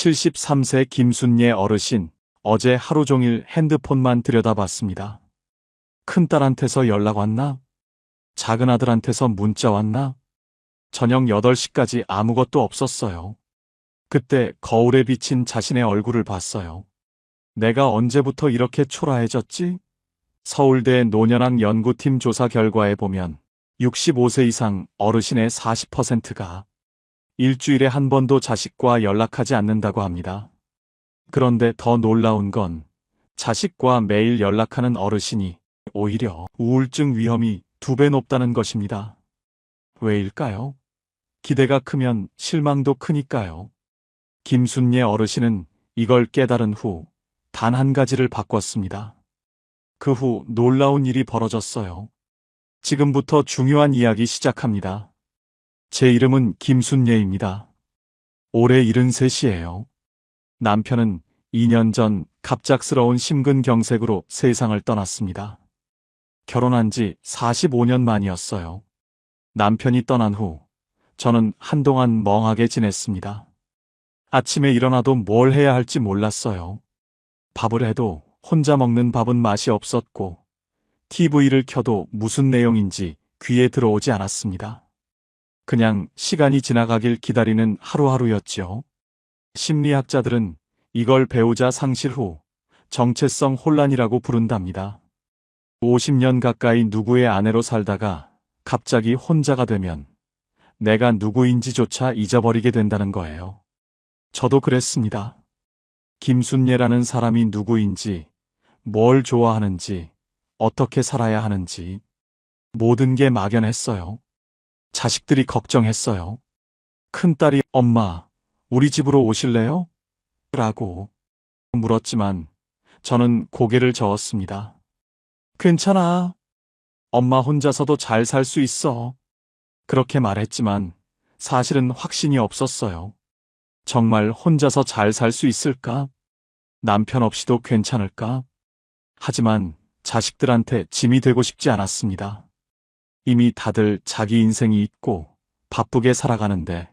73세 김순예 어르신, 어제 하루 종일 핸드폰만 들여다봤습니다. 큰딸한테서 연락 왔나? 작은아들한테서 문자 왔나? 저녁 8시까지 아무것도 없었어요. 그때 거울에 비친 자신의 얼굴을 봤어요. 내가 언제부터 이렇게 초라해졌지? 서울대 노년학 연구팀 조사 결과에 보면 65세 이상 어르신의 40%가 일주일에 한 번도 자식과 연락하지 않는다고 합니다. 그런데 더 놀라운 건 자식과 매일 연락하는 어르신이 오히려 우울증 위험이 2배 높다는 것입니다. 왜일까요? 기대가 크면 실망도 크니까요. 김순예 어르신은 이걸 깨달은 후 단 한 가지를 바꿨습니다. 그 후 놀라운 일이 벌어졌어요. 지금부터 중요한 이야기 시작합니다. 제 이름은 김순예입니다. 올해 73이에요. 남편은 2년 전 갑작스러운 심근경색으로 세상을 떠났습니다. 결혼한 지 45년 만이었어요. 남편이 떠난 후 저는 한동안 멍하게 지냈습니다. 아침에 일어나도 뭘 해야 할지 몰랐어요. 밥을 해도 혼자 먹는 밥은 맛이 없었고 TV를 켜도 무슨 내용인지 귀에 들어오지 않았습니다. 그냥 시간이 지나가길 기다리는 하루하루였죠. 심리학자들은 이걸 배우자 상실 후 정체성 혼란이라고 부른답니다. 50년 가까이 누구의 아내로 살다가 갑자기 혼자가 되면 내가 누구인지조차 잊어버리게 된다는 거예요. 저도 그랬습니다. 김순예라는 사람이 누구인지, 뭘 좋아하는지, 어떻게 살아야 하는지 모든 게 막연했어요. 자식들이 걱정했어요. 큰딸이 엄마, 우리 집으로 오실래요? 라고 물었지만 저는 고개를 저었습니다. 괜찮아. 엄마 혼자서도 잘 살 수 있어. 그렇게 말했지만 사실은 확신이 없었어요. 정말 혼자서 잘 살 수 있을까? 남편 없이도 괜찮을까? 하지만 자식들한테 짐이 되고 싶지 않았습니다. 이미 다들 자기 인생이 있고 바쁘게 살아가는데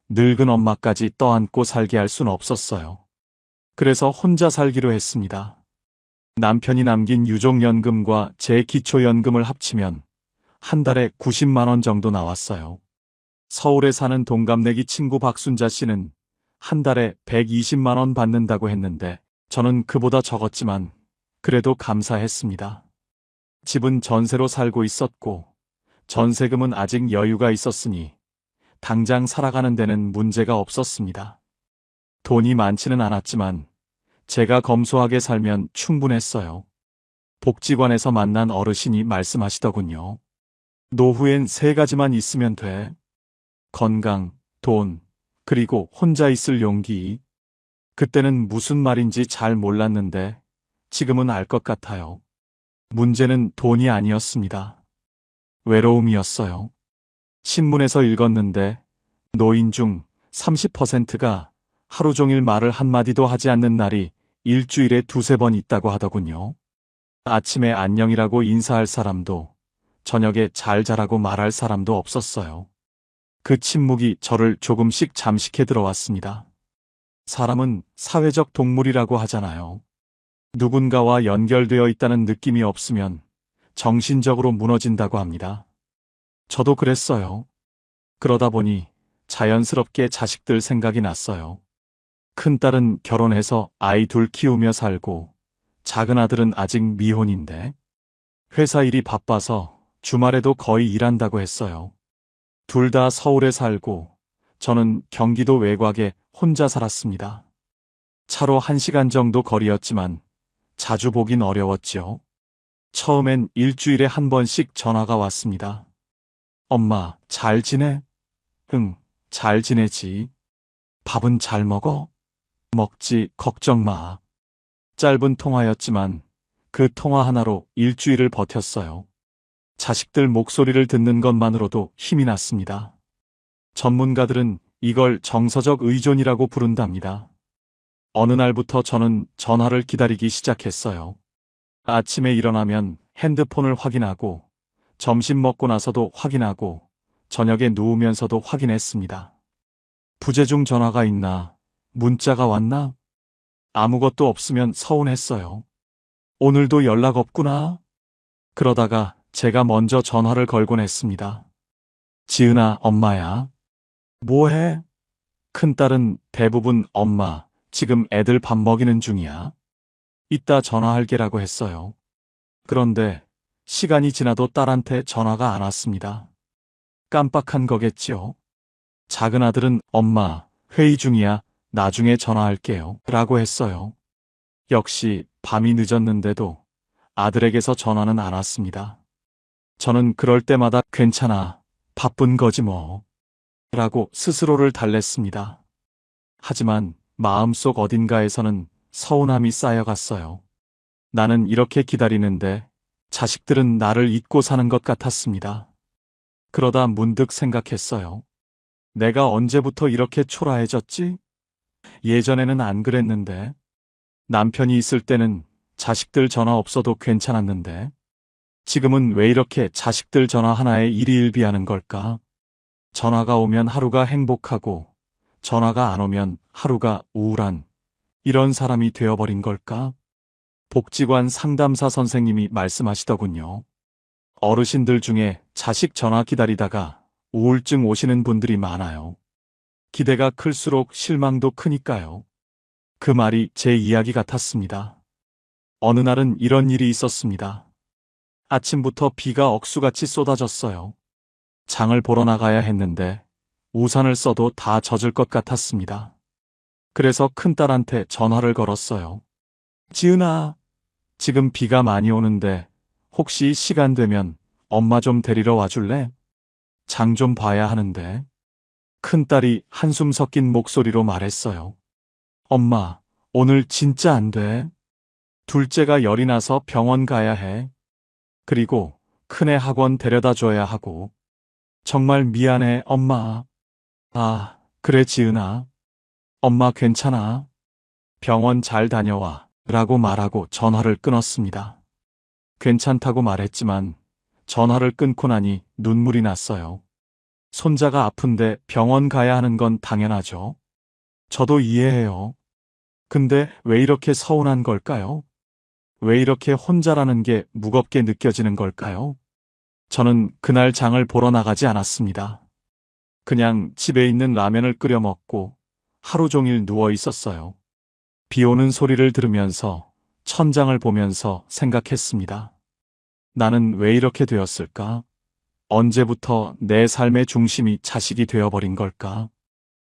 늙은 엄마까지 떠안고 살게 할 순 없었어요. 그래서 혼자 살기로 했습니다. 남편이 남긴 유족연금과 제 기초연금을 합치면 한 달에 90만 원 정도 나왔어요. 서울에 사는 동갑내기 친구 박순자 씨는 한 달에 120만 원 받는다고 했는데 저는 그보다 적었지만 그래도 감사했습니다. 집은 전세로 살고 있었고 전세금은 아직 여유가 있었으니 당장 살아가는 데는 문제가 없었습니다. 돈이 많지는 않았지만 제가 검소하게 살면 충분했어요. 복지관에서 만난 어르신이 말씀하시더군요. 노후엔 3가지만 있으면 돼. 건강, 돈, 그리고 혼자 있을 용기. 그때는 무슨 말인지 잘 몰랐는데 지금은 알 것 같아요. 문제는 돈이 아니었습니다. 외로움이었어요. 신문에서 읽었는데 노인 중 30%가 하루 종일 말을 한마디도 하지 않는 날이 일주일에 2-3번 있다고 하더군요. 아침에 안녕이라고 인사할 사람도 저녁에 잘 자라고 말할 사람도 없었어요. 그 침묵이 저를 조금씩 잠식해 들어왔습니다. 사람은 사회적 동물이라고 하잖아요. 누군가와 연결되어 있다는 느낌이 없으면 정신적으로 무너진다고 합니다. 저도 그랬어요. 그러다 보니 자연스럽게 자식들 생각이 났어요. 큰딸은 결혼해서 아이 2 키우며 살고 작은아들은 아직 미혼인데 회사 일이 바빠서 주말에도 거의 일한다고 했어요. 둘 다 서울에 살고 저는 경기도 외곽에 혼자 살았습니다. 차로 1시간 정도 거리였지만 자주 보긴 어려웠죠. 처음엔 일주일에 한 번씩 전화가 왔습니다. 엄마, 잘 지내? 응, 잘 지내지. 밥은 잘 먹어? 먹지, 걱정 마. 짧은 통화였지만 그 통화 하나로 일주일을 버텼어요. 자식들 목소리를 듣는 것만으로도 힘이 났습니다. 전문가들은 이걸 정서적 의존이라고 부른답니다. 어느 날부터 저는 전화를 기다리기 시작했어요. 아침에 일어나면 핸드폰을 확인하고 점심 먹고 나서도 확인하고 저녁에 누우면서도 확인했습니다. 부재중 전화가 있나, 문자가 왔나? 아무것도 없으면 서운했어요. 오늘도 연락 없구나. 그러다가 제가 먼저 전화를 걸곤 했습니다. 지은아, 엄마야. 뭐해? 큰딸은 대부분 엄마, 지금 애들 밥 먹이는 중이야. 이따 전화할게라고 했어요. 그런데 시간이 지나도 딸한테 전화가 안 왔습니다. 깜빡한 거겠지요. 작은 아들은 엄마, 회의 중이야. 나중에 전화할게요. 라고 했어요. 역시 밤이 늦었는데도 아들에게서 전화는 안 왔습니다. 저는 그럴 때마다 괜찮아. 바쁜 거지 뭐. 라고 스스로를 달랬습니다. 하지만 마음속 어딘가에서는 서운함이 쌓여갔어요. 나는 이렇게 기다리는데 자식들은 나를 잊고 사는 것 같았습니다. 그러다 문득 생각했어요. 내가 언제부터 이렇게 초라해졌지? 예전에는 안 그랬는데. 남편이 있을 때는 자식들 전화 없어도 괜찮았는데. 지금은 왜 이렇게 자식들 전화 하나에 일희일비하는 걸까? 전화가 오면 하루가 행복하고 전화가 안 오면 하루가 우울한 이런 사람이 되어버린 걸까? 복지관 상담사 선생님이 말씀하시더군요. 어르신들 중에 자식 전화 기다리다가 우울증 오시는 분들이 많아요. 기대가 클수록 실망도 크니까요. 그 말이 제 이야기 같았습니다. 어느 날은 이런 일이 있었습니다. 아침부터 비가 억수같이 쏟아졌어요. 장을 보러 나가야 했는데 우산을 써도 다 젖을 것 같았습니다. 그래서 큰딸한테 전화를 걸었어요. 지은아, 지금 비가 많이 오는데 혹시 시간 되면 엄마 좀 데리러 와줄래? 장 좀 봐야 하는데. 큰딸이 한숨 섞인 목소리로 말했어요. 엄마, 오늘 진짜 안 돼. 둘째가 열이 나서 병원 가야 해. 그리고 큰애 학원 데려다 줘야 하고. 정말 미안해, 엄마. 아, 그래, 지은아. 엄마 괜찮아. 병원 잘 다녀와. 라고 말하고 전화를 끊었습니다. 괜찮다고 말했지만 전화를 끊고 나니 눈물이 났어요. 손자가 아픈데 병원 가야 하는 건 당연하죠. 저도 이해해요. 근데 왜 이렇게 서운한 걸까요? 왜 이렇게 혼자라는 게 무겁게 느껴지는 걸까요? 저는 그날 장을 보러 나가지 않았습니다. 그냥 집에 있는 라면을 끓여 먹고 하루 종일 누워 있었어요. 비 오는 소리를 들으면서 천장을 보면서 생각했습니다. 나는 왜 이렇게 되었을까? 언제부터 내 삶의 중심이 자식이 되어버린 걸까?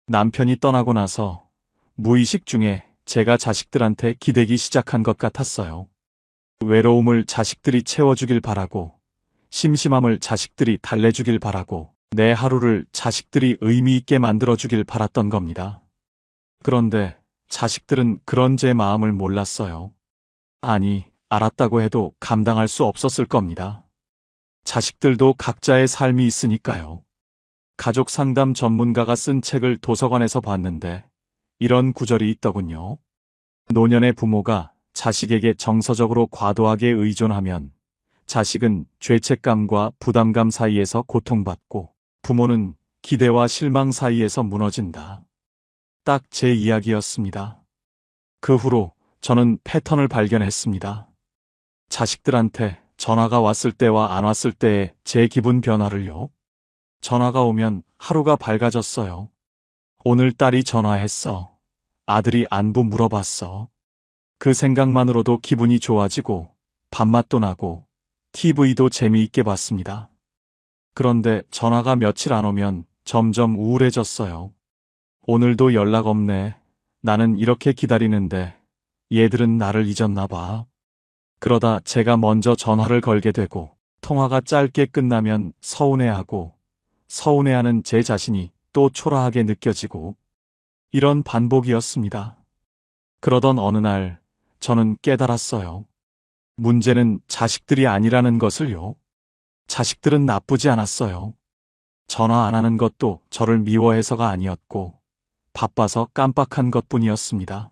남편이 떠나고 나서 무의식 중에 제가 자식들한테 기대기 시작한 것 같았어요. 외로움을 자식들이 채워주길 바라고, 심심함을 자식들이 달래주길 바라고, 내 하루를 자식들이 의미 있게 만들어주길 바랐던 겁니다. 그런데 자식들은 그런 제 마음을 몰랐어요. 아니, 알았다고 해도 감당할 수 없었을 겁니다. 자식들도 각자의 삶이 있으니까요. 가족 상담 전문가가 쓴 책을 도서관에서 봤는데 이런 구절이 있더군요. 노년의 부모가 자식에게 정서적으로 과도하게 의존하면 자식은 죄책감과 부담감 사이에서 고통받고 부모는 기대와 실망 사이에서 무너진다. 딱 제 이야기였습니다. 그 후로 저는 패턴을 발견했습니다. 자식들한테 전화가 왔을 때와 안 왔을 때의 제 기분 변화를요. 전화가 오면 하루가 밝아졌어요. 오늘 딸이 전화했어. 아들이 안부 물어봤어. 그 생각만으로도 기분이 좋아지고 밥맛도 나고 TV도 재미있게 봤습니다. 그런데 전화가 며칠 안 오면 점점 우울해졌어요. 오늘도 연락 없네. 나는 이렇게 기다리는데 얘들은 나를 잊었나 봐. 그러다 제가 먼저 전화를 걸게 되고 통화가 짧게 끝나면 서운해하고 서운해하는 제 자신이 또 초라하게 느껴지고 이런 반복이었습니다. 그러던 어느 날 저는 깨달았어요. 문제는 자식들이 아니라는 것을요. 자식들은 나쁘지 않았어요. 전화 안 하는 것도 저를 미워해서가 아니었고 바빠서 깜빡한 것뿐이었습니다.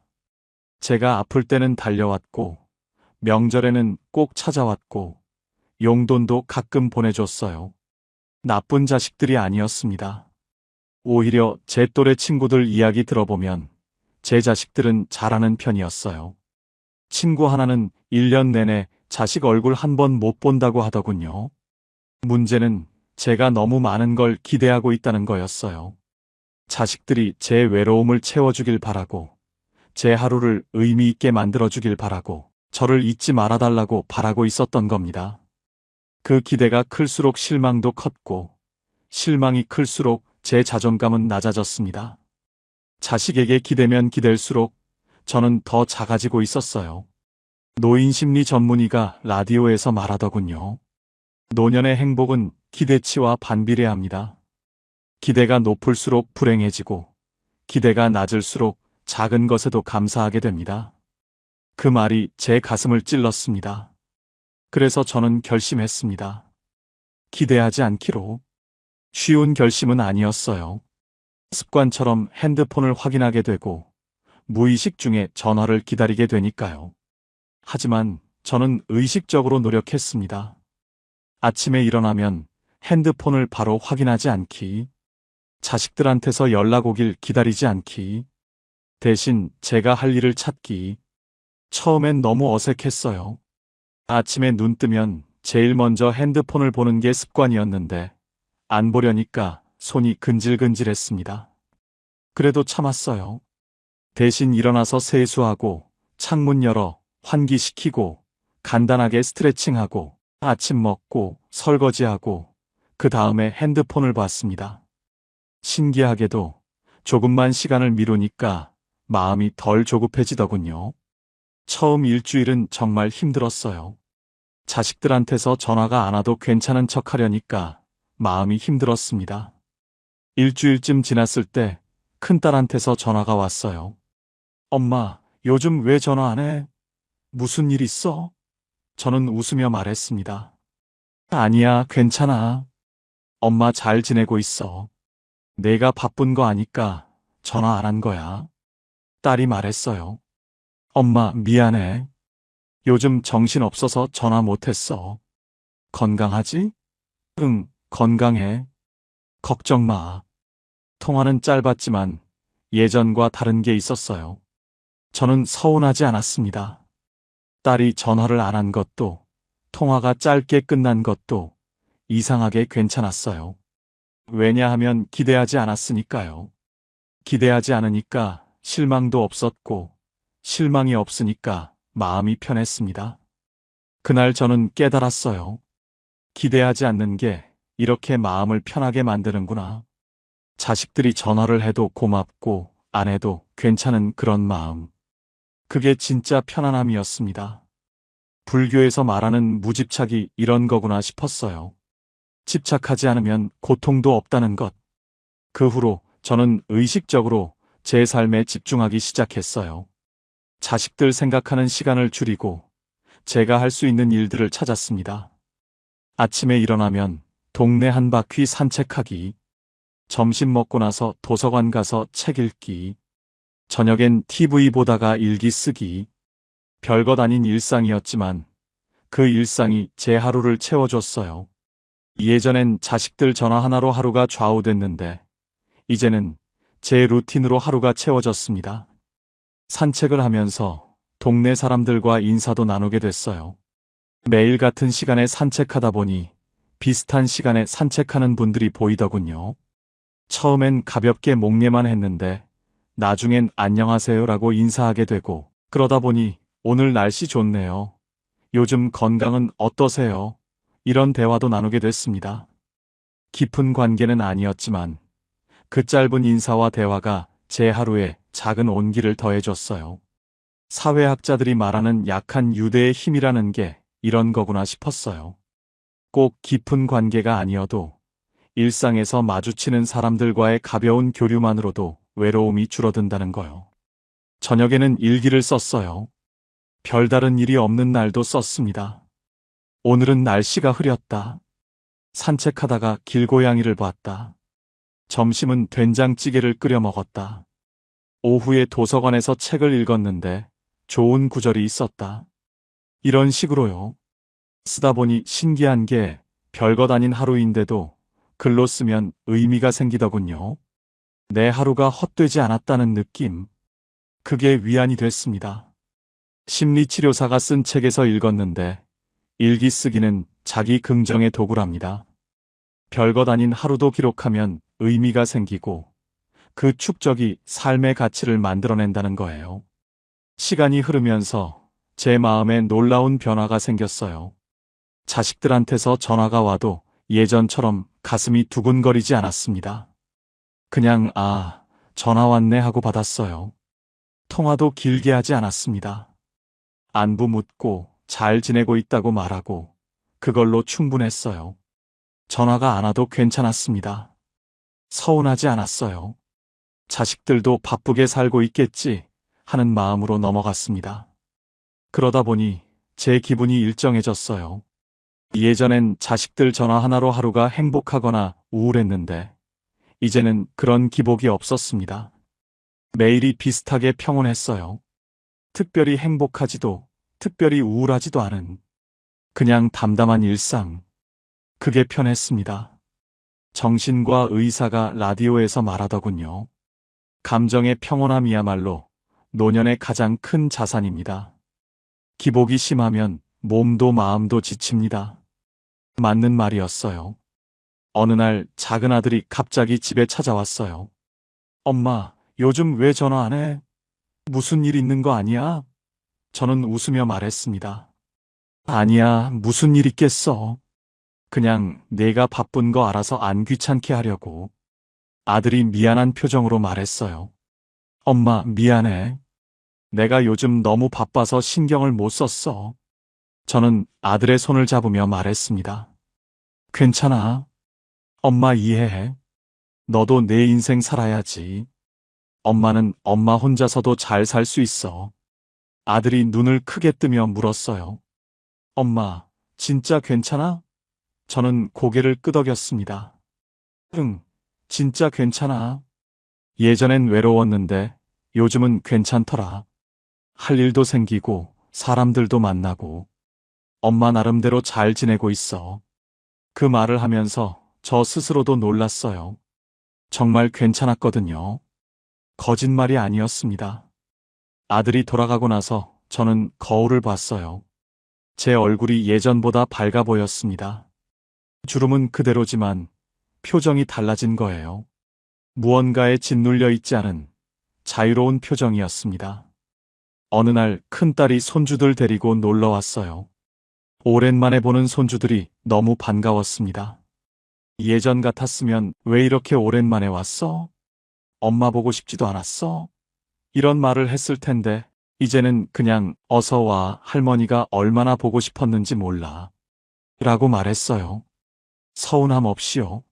제가 아플 때는 달려왔고 명절에는 꼭 찾아왔고 용돈도 가끔 보내줬어요. 나쁜 자식들이 아니었습니다. 오히려 제 또래 친구들 이야기 들어보면 제 자식들은 잘하는 편이었어요. 친구 하나는 1년 내내 자식 얼굴 한 번 못 본다고 하더군요. 문제는 제가 너무 많은 걸 기대하고 있다는 거였어요. 자식들이 제 외로움을 채워주길 바라고, 제 하루를 의미 있게 만들어주길 바라고, 저를 잊지 말아달라고 바라고 있었던 겁니다. 그 기대가 클수록 실망도 컸고, 실망이 클수록 제 자존감은 낮아졌습니다. 자식에게 기대면 기댈수록 저는 더 작아지고 있었어요. 노인심리 전문의가 라디오에서 말하더군요. 노년의 행복은 기대치와 반비례합니다. 기대가 높을수록 불행해지고, 기대가 낮을수록 작은 것에도 감사하게 됩니다. 그 말이 제 가슴을 찔렀습니다. 그래서 저는 결심했습니다. 기대하지 않기로. 쉬운 결심은 아니었어요. 습관처럼 핸드폰을 확인하게 되고, 무의식 중에 전화를 기다리게 되니까요. 하지만 저는 의식적으로 노력했습니다. 아침에 일어나면 핸드폰을 바로 확인하지 않기, 자식들한테서 연락 오길 기다리지 않기, 대신 제가 할 일을 찾기. 처음엔 너무 어색했어요. 아침에 눈 뜨면 제일 먼저 핸드폰을 보는 게 습관이었는데, 안 보려니까 손이 근질근질했습니다. 그래도 참았어요. 대신 일어나서 세수하고, 창문 열어 환기시키고, 간단하게 스트레칭하고, 아침 먹고, 설거지하고, 그 다음에 핸드폰을 봤습니다. 신기하게도 조금만 시간을 미루니까 마음이 덜 조급해지더군요. 처음 일주일은 정말 힘들었어요. 자식들한테서 전화가 안 와도 괜찮은 척 하려니까 마음이 힘들었습니다. 일주일쯤 지났을 때 큰딸한테서 전화가 왔어요. 엄마, 요즘 왜 전화 안 해? 무슨 일 있어? 저는 웃으며 말했습니다. 아니야, 괜찮아. 엄마 잘 지내고 있어. 내가 바쁜 거 아니까 전화 안 한 거야. 딸이 말했어요. 엄마, 미안해. 요즘 정신 없어서 전화 못했어. 건강하지? 응, 건강해. 걱정 마. 통화는 짧았지만 예전과 다른 게 있었어요. 저는 서운하지 않았습니다. 딸이 전화를 안 한 것도, 통화가 짧게 끝난 것도 이상하게 괜찮았어요. 왜냐하면 기대하지 않았으니까요. 기대하지 않으니까 실망도 없었고, 실망이 없으니까 마음이 편했습니다. 그날 저는 깨달았어요. 기대하지 않는 게 이렇게 마음을 편하게 만드는구나. 자식들이 전화를 해도 고맙고 안 해도 괜찮은 그런 마음. 그게 진짜 편안함이었습니다. 불교에서 말하는 무집착이 이런 거구나 싶었어요. 집착하지 않으면 고통도 없다는 것. 그 후로 저는 의식적으로 제 삶에 집중하기 시작했어요. 자식들 생각하는 시간을 줄이고 제가 할 수 있는 일들을 찾았습니다. 아침에 일어나면 동네 한 바퀴 산책하기, 점심 먹고 나서 도서관 가서 책 읽기, 저녁엔 TV 보다가 일기 쓰기. 별것 아닌 일상이었지만 그 일상이 제 하루를 채워줬어요. 예전엔 자식들 전화 하나로 하루가 좌우됐는데 이제는 제 루틴으로 하루가 채워졌습니다. 산책을 하면서 동네 사람들과 인사도 나누게 됐어요. 매일 같은 시간에 산책하다 보니 비슷한 시간에 산책하는 분들이 보이더군요. 처음엔 가볍게 목례만 했는데 나중엔 안녕하세요라고 인사하게 되고, 그러다 보니 오늘 날씨 좋네요. 요즘 건강은 어떠세요? 이런 대화도 나누게 됐습니다. 깊은 관계는 아니었지만 그 짧은 인사와 대화가 제 하루에 작은 온기를 더해줬어요. 사회학자들이 말하는 약한 유대의 힘이라는 게 이런 거구나 싶었어요. 꼭 깊은 관계가 아니어도 일상에서 마주치는 사람들과의 가벼운 교류만으로도 외로움이 줄어든다는 거요. 저녁에는 일기를 썼어요. 별다른 일이 없는 날도 썼습니다. 오늘은 날씨가 흐렸다. 산책하다가 길고양이를 봤다. 점심은 된장찌개를 끓여 먹었다. 오후에 도서관에서 책을 읽었는데 좋은 구절이 있었다. 이런 식으로요. 쓰다 보니 신기한 게 별것 아닌 하루인데도 글로 쓰면 의미가 생기더군요. 내 하루가 헛되지 않았다는 느낌. 그게 위안이 됐습니다. 심리치료사가 쓴 책에서 읽었는데 일기 쓰기는 자기 긍정의 도구랍니다. 별것 아닌 하루도 기록하면 의미가 생기고 그 축적이 삶의 가치를 만들어낸다는 거예요. 시간이 흐르면서 제 마음에 놀라운 변화가 생겼어요. 자식들한테서 전화가 와도 예전처럼 가슴이 두근거리지 않았습니다. 그냥 전화 왔네 하고 받았어요. 통화도 길게 하지 않았습니다. 안부 묻고 잘 지내고 있다고 말하고 그걸로 충분했어요. 전화가 안 와도 괜찮았습니다. 서운하지 않았어요. 자식들도 바쁘게 살고 있겠지 하는 마음으로 넘어갔습니다. 그러다 보니 제 기분이 일정해졌어요. 예전엔 자식들 전화 하나로 하루가 행복하거나 우울했는데 이제는 그런 기복이 없었습니다. 매일이 비슷하게 평온했어요. 특별히 행복하지도 특별히 우울하지도 않은 그냥 담담한 일상. 그게 편했습니다. 정신과 의사가 라디오에서 말하더군요. 감정의 평온함이야말로 노년의 가장 큰 자산입니다. 기복이 심하면 몸도 마음도 지칩니다. 맞는 말이었어요. 어느 날 작은 아들이 갑자기 집에 찾아왔어요. 엄마, 요즘 왜 전화 안 해? 무슨 일 있는 거 아니야? 저는 웃으며 말했습니다. 아니야, 무슨 일 있겠어. 그냥 내가 바쁜 거 알아서 안 귀찮게 하려고. 아들이 미안한 표정으로 말했어요. 엄마, 미안해. 내가 요즘 너무 바빠서 신경을 못 썼어. 저는 아들의 손을 잡으며 말했습니다. 괜찮아. 엄마 이해해. 너도 내 인생 살아야지. 엄마는 엄마 혼자서도 잘 살 수 있어. 아들이 눈을 크게 뜨며 물었어요. 엄마, 진짜 괜찮아? 저는 고개를 끄덕였습니다. 응, 진짜 괜찮아. 예전엔 외로웠는데 요즘은 괜찮더라. 할 일도 생기고 사람들도 만나고 엄마 나름대로 잘 지내고 있어. 그 말을 하면서 저 스스로도 놀랐어요. 정말 괜찮았거든요. 거짓말이 아니었습니다. 아들이 돌아가고 나서 저는 거울을 봤어요. 제 얼굴이 예전보다 밝아 보였습니다. 주름은 그대로지만 표정이 달라진 거예요. 무언가에 짓눌려 있지 않은 자유로운 표정이었습니다. 어느 날 큰딸이 손주들 데리고 놀러 왔어요. 오랜만에 보는 손주들이 너무 반가웠습니다. 예전 같았으면 왜 이렇게 오랜만에 왔어? 엄마 보고 싶지도 않았어? 이런 말을 했을 텐데 이제는 그냥 어서 와, 할머니가 얼마나 보고 싶었는지 몰라. 라고 말했어요. 서운함 없이요.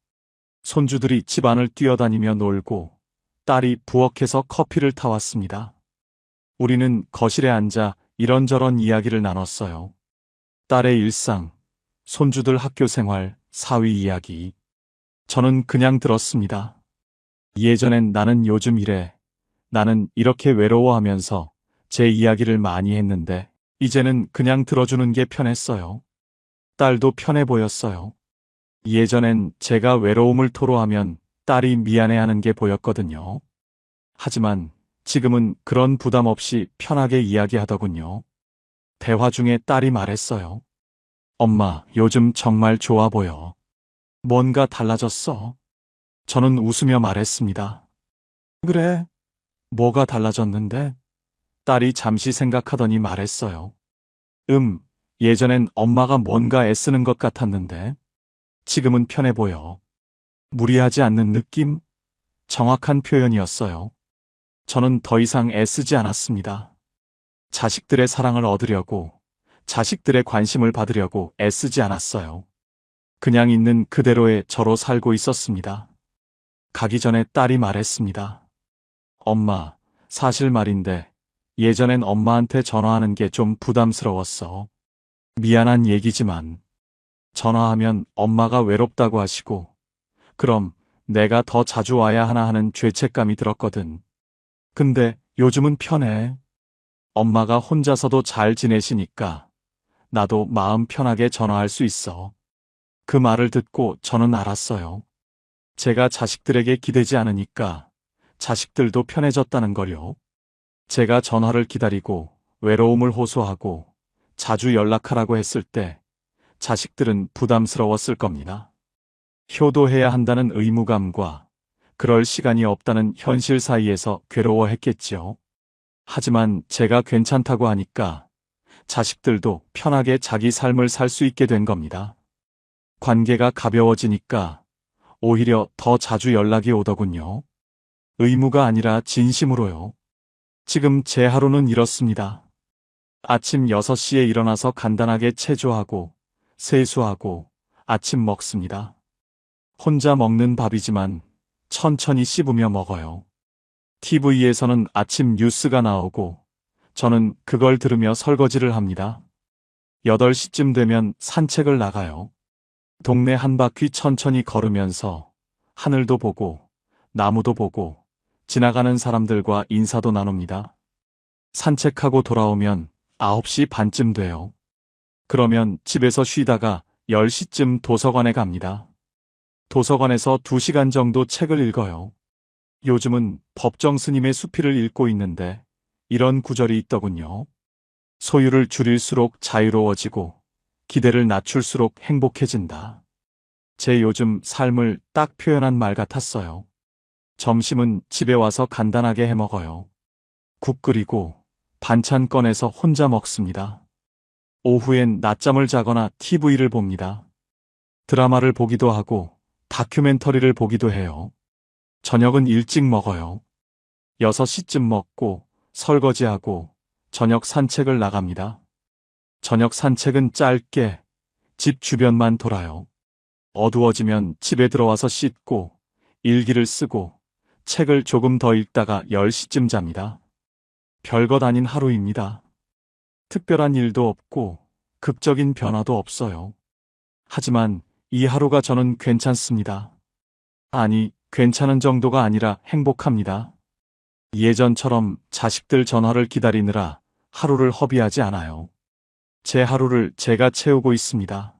손주들이 집안을 뛰어다니며 놀고 딸이 부엌에서 커피를 타왔습니다. 우리는 거실에 앉아 이런저런 이야기를 나눴어요. 딸의 일상, 손주들 학교 생활, 사위 이야기. 저는 그냥 들었습니다. 예전엔 나는 요즘 이래, 나는 이렇게 외로워하면서 제 이야기를 많이 했는데 이제는 그냥 들어주는 게 편했어요. 딸도 편해 보였어요. 예전엔 제가 외로움을 토로하면 딸이 미안해하는 게 보였거든요. 하지만 지금은 그런 부담 없이 편하게 이야기하더군요. 대화 중에 딸이 말했어요. 엄마, 요즘 정말 좋아 보여. 뭔가 달라졌어. 저는 웃으며 말했습니다. 그래? 뭐가 달라졌는데? 딸이 잠시 생각하더니 말했어요. 예전엔 엄마가 뭔가 애쓰는 것 같았는데 지금은 편해 보여. 무리하지 않는 느낌? 정확한 표현이었어요. 저는 더 이상 애쓰지 않았습니다. 자식들의 사랑을 얻으려고, 자식들의 관심을 받으려고 애쓰지 않았어요. 그냥 있는 그대로의 저로 살고 있었습니다. 가기 전에 딸이 말했습니다. 엄마, 사실 말인데 예전엔 엄마한테 전화하는 게 좀 부담스러웠어. 미안한 얘기지만 전화하면 엄마가 외롭다고 하시고 그럼 내가 더 자주 와야 하나 하는 죄책감이 들었거든. 근데 요즘은 편해. 엄마가 혼자서도 잘 지내시니까 나도 마음 편하게 전화할 수 있어. 그 말을 듣고 저는 알았어요. 제가 자식들에게 기대지 않으니까 자식들도 편해졌다는 걸요. 제가 전화를 기다리고 외로움을 호소하고 자주 연락하라고 했을 때 자식들은 부담스러웠을 겁니다. 효도해야 한다는 의무감과 그럴 시간이 없다는 현실 사이에서 괴로워했겠지요. 하지만 제가 괜찮다고 하니까 자식들도 편하게 자기 삶을 살 수 있게 된 겁니다. 관계가 가벼워지니까 오히려 더 자주 연락이 오더군요. 의무가 아니라 진심으로요. 지금 제 하루는 이렇습니다. 아침 6시에 일어나서 간단하게 체조하고 세수하고 아침 먹습니다. 혼자 먹는 밥이지만 천천히 씹으며 먹어요. TV에서는 아침 뉴스가 나오고 저는 그걸 들으며 설거지를 합니다. 8시쯤 되면 산책을 나가요. 동네 한 바퀴 천천히 걸으면서 하늘도 보고 나무도 보고 지나가는 사람들과 인사도 나눕니다. 산책하고 돌아오면 9시 반쯤 돼요. 그러면 집에서 쉬다가 10시쯤 도서관에 갑니다. 도서관에서 2시간 정도 책을 읽어요. 요즘은 법정 스님의 수필을 읽고 있는데 이런 구절이 있더군요. 소유를 줄일수록 자유로워지고 기대를 낮출수록 행복해진다. 제 요즘 삶을 딱 표현한 말 같았어요. 점심은 집에 와서 간단하게 해 먹어요. 국 끓이고 반찬 꺼내서 혼자 먹습니다. 오후엔 낮잠을 자거나 TV를 봅니다. 드라마를 보기도 하고 다큐멘터리를 보기도 해요. 저녁은 일찍 먹어요. 6시쯤 먹고 설거지하고 저녁 산책을 나갑니다. 저녁 산책은 짧게 집 주변만 돌아요. 어두워지면 집에 들어와서 씻고 일기를 쓰고 책을 조금 더 읽다가 10시쯤 잡니다. 별것 아닌 하루입니다. 특별한 일도 없고 극적인 변화도 없어요. 하지만 이 하루가 저는 괜찮습니다. 아니, 괜찮은 정도가 아니라 행복합니다. 예전처럼 자식들 전화를 기다리느라 하루를 허비하지 않아요. 제 하루를 제가 채우고 있습니다.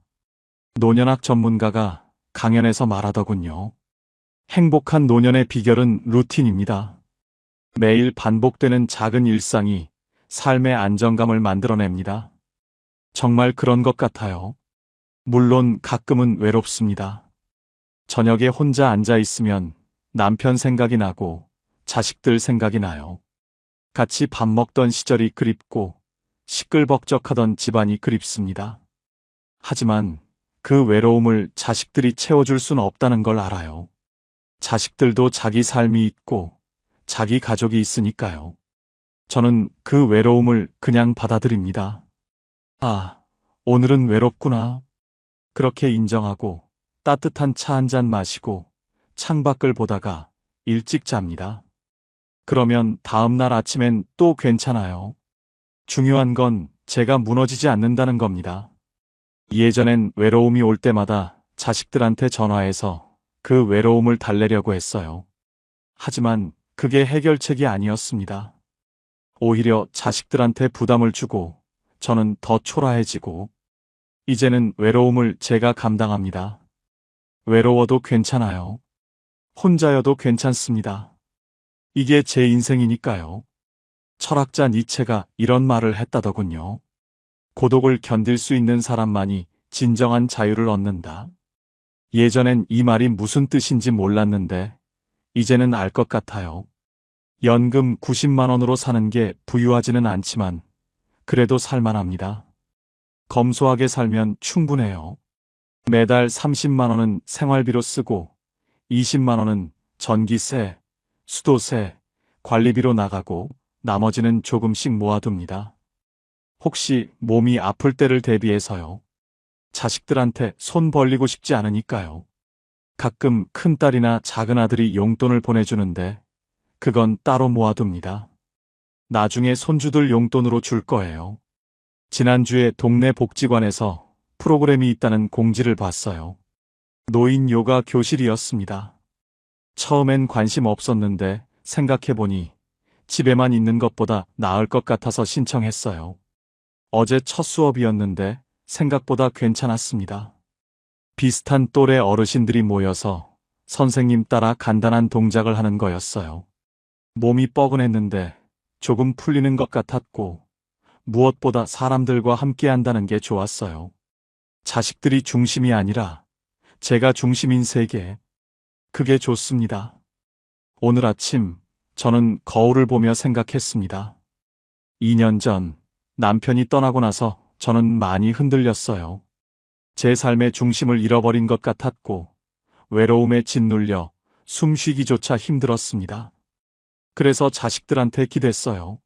노년학 전문가가 강연에서 말하더군요. 행복한 노년의 비결은 루틴입니다. 매일 반복되는 작은 일상이 삶의 안정감을 만들어냅니다. 정말 그런 것 같아요. 물론 가끔은 외롭습니다. 저녁에 혼자 앉아 있으면 남편 생각이 나고 자식들 생각이 나요. 같이 밥 먹던 시절이 그립고 시끌벅적하던 집안이 그립습니다. 하지만 그 외로움을 자식들이 채워줄 순 없다는 걸 알아요. 자식들도 자기 삶이 있고 자기 가족이 있으니까요. 저는 그 외로움을 그냥 받아들입니다. 아, 오늘은 외롭구나. 그렇게 인정하고 따뜻한 차 한 잔 마시고 창밖을 보다가 일찍 잡니다. 그러면 다음 날 아침엔 또 괜찮아요. 중요한 건 제가 무너지지 않는다는 겁니다. 예전엔 외로움이 올 때마다 자식들한테 전화해서 그 외로움을 달래려고 했어요. 하지만 그게 해결책이 아니었습니다. 오히려 자식들한테 부담을 주고 저는 더 초라해지고 이제는 외로움을 제가 감당합니다. 외로워도 괜찮아요. 혼자여도 괜찮습니다. 이게 제 인생이니까요. 철학자 니체가 이런 말을 했다더군요. 고독을 견딜 수 있는 사람만이 진정한 자유를 얻는다. 예전엔 이 말이 무슨 뜻인지 몰랐는데 이제는 알 것 같아요. 연금 90만 원으로 사는 게 부유하지는 않지만 그래도 살만합니다. 검소하게 살면 충분해요. 매달 30만 원은 생활비로 쓰고 20만 원은 전기세, 수도세, 관리비로 나가고 나머지는 조금씩 모아둡니다. 혹시 몸이 아플 때를 대비해서요. 자식들한테 손 벌리고 싶지 않으니까요. 가끔 큰딸이나 작은아들이 용돈을 보내주는데 그건 따로 모아둡니다. 나중에 손주들 용돈으로 줄 거예요. 지난주에 동네 복지관에서 프로그램이 있다는 공지를 봤어요. 노인 요가 교실이었습니다. 처음엔 관심 없었는데 생각해보니 집에만 있는 것보다 나을 것 같아서 신청했어요. 어제 첫 수업이었는데 생각보다 괜찮았습니다. 비슷한 또래 어르신들이 모여서 선생님 따라 간단한 동작을 하는 거였어요. 몸이 뻐근했는데 조금 풀리는 것 같았고, 무엇보다 사람들과 함께 한다는 게 좋았어요. 자식들이 중심이 아니라 제가 중심인 세계. 그게 좋습니다. 오늘 아침 저는 거울을 보며 생각했습니다. 2년 전 남편이 떠나고 나서 저는 많이 흔들렸어요. 제 삶의 중심을 잃어버린 것 같았고, 외로움에 짓눌려 숨쉬기조차 힘들었습니다. 그래서 자식들한테 기댔어요.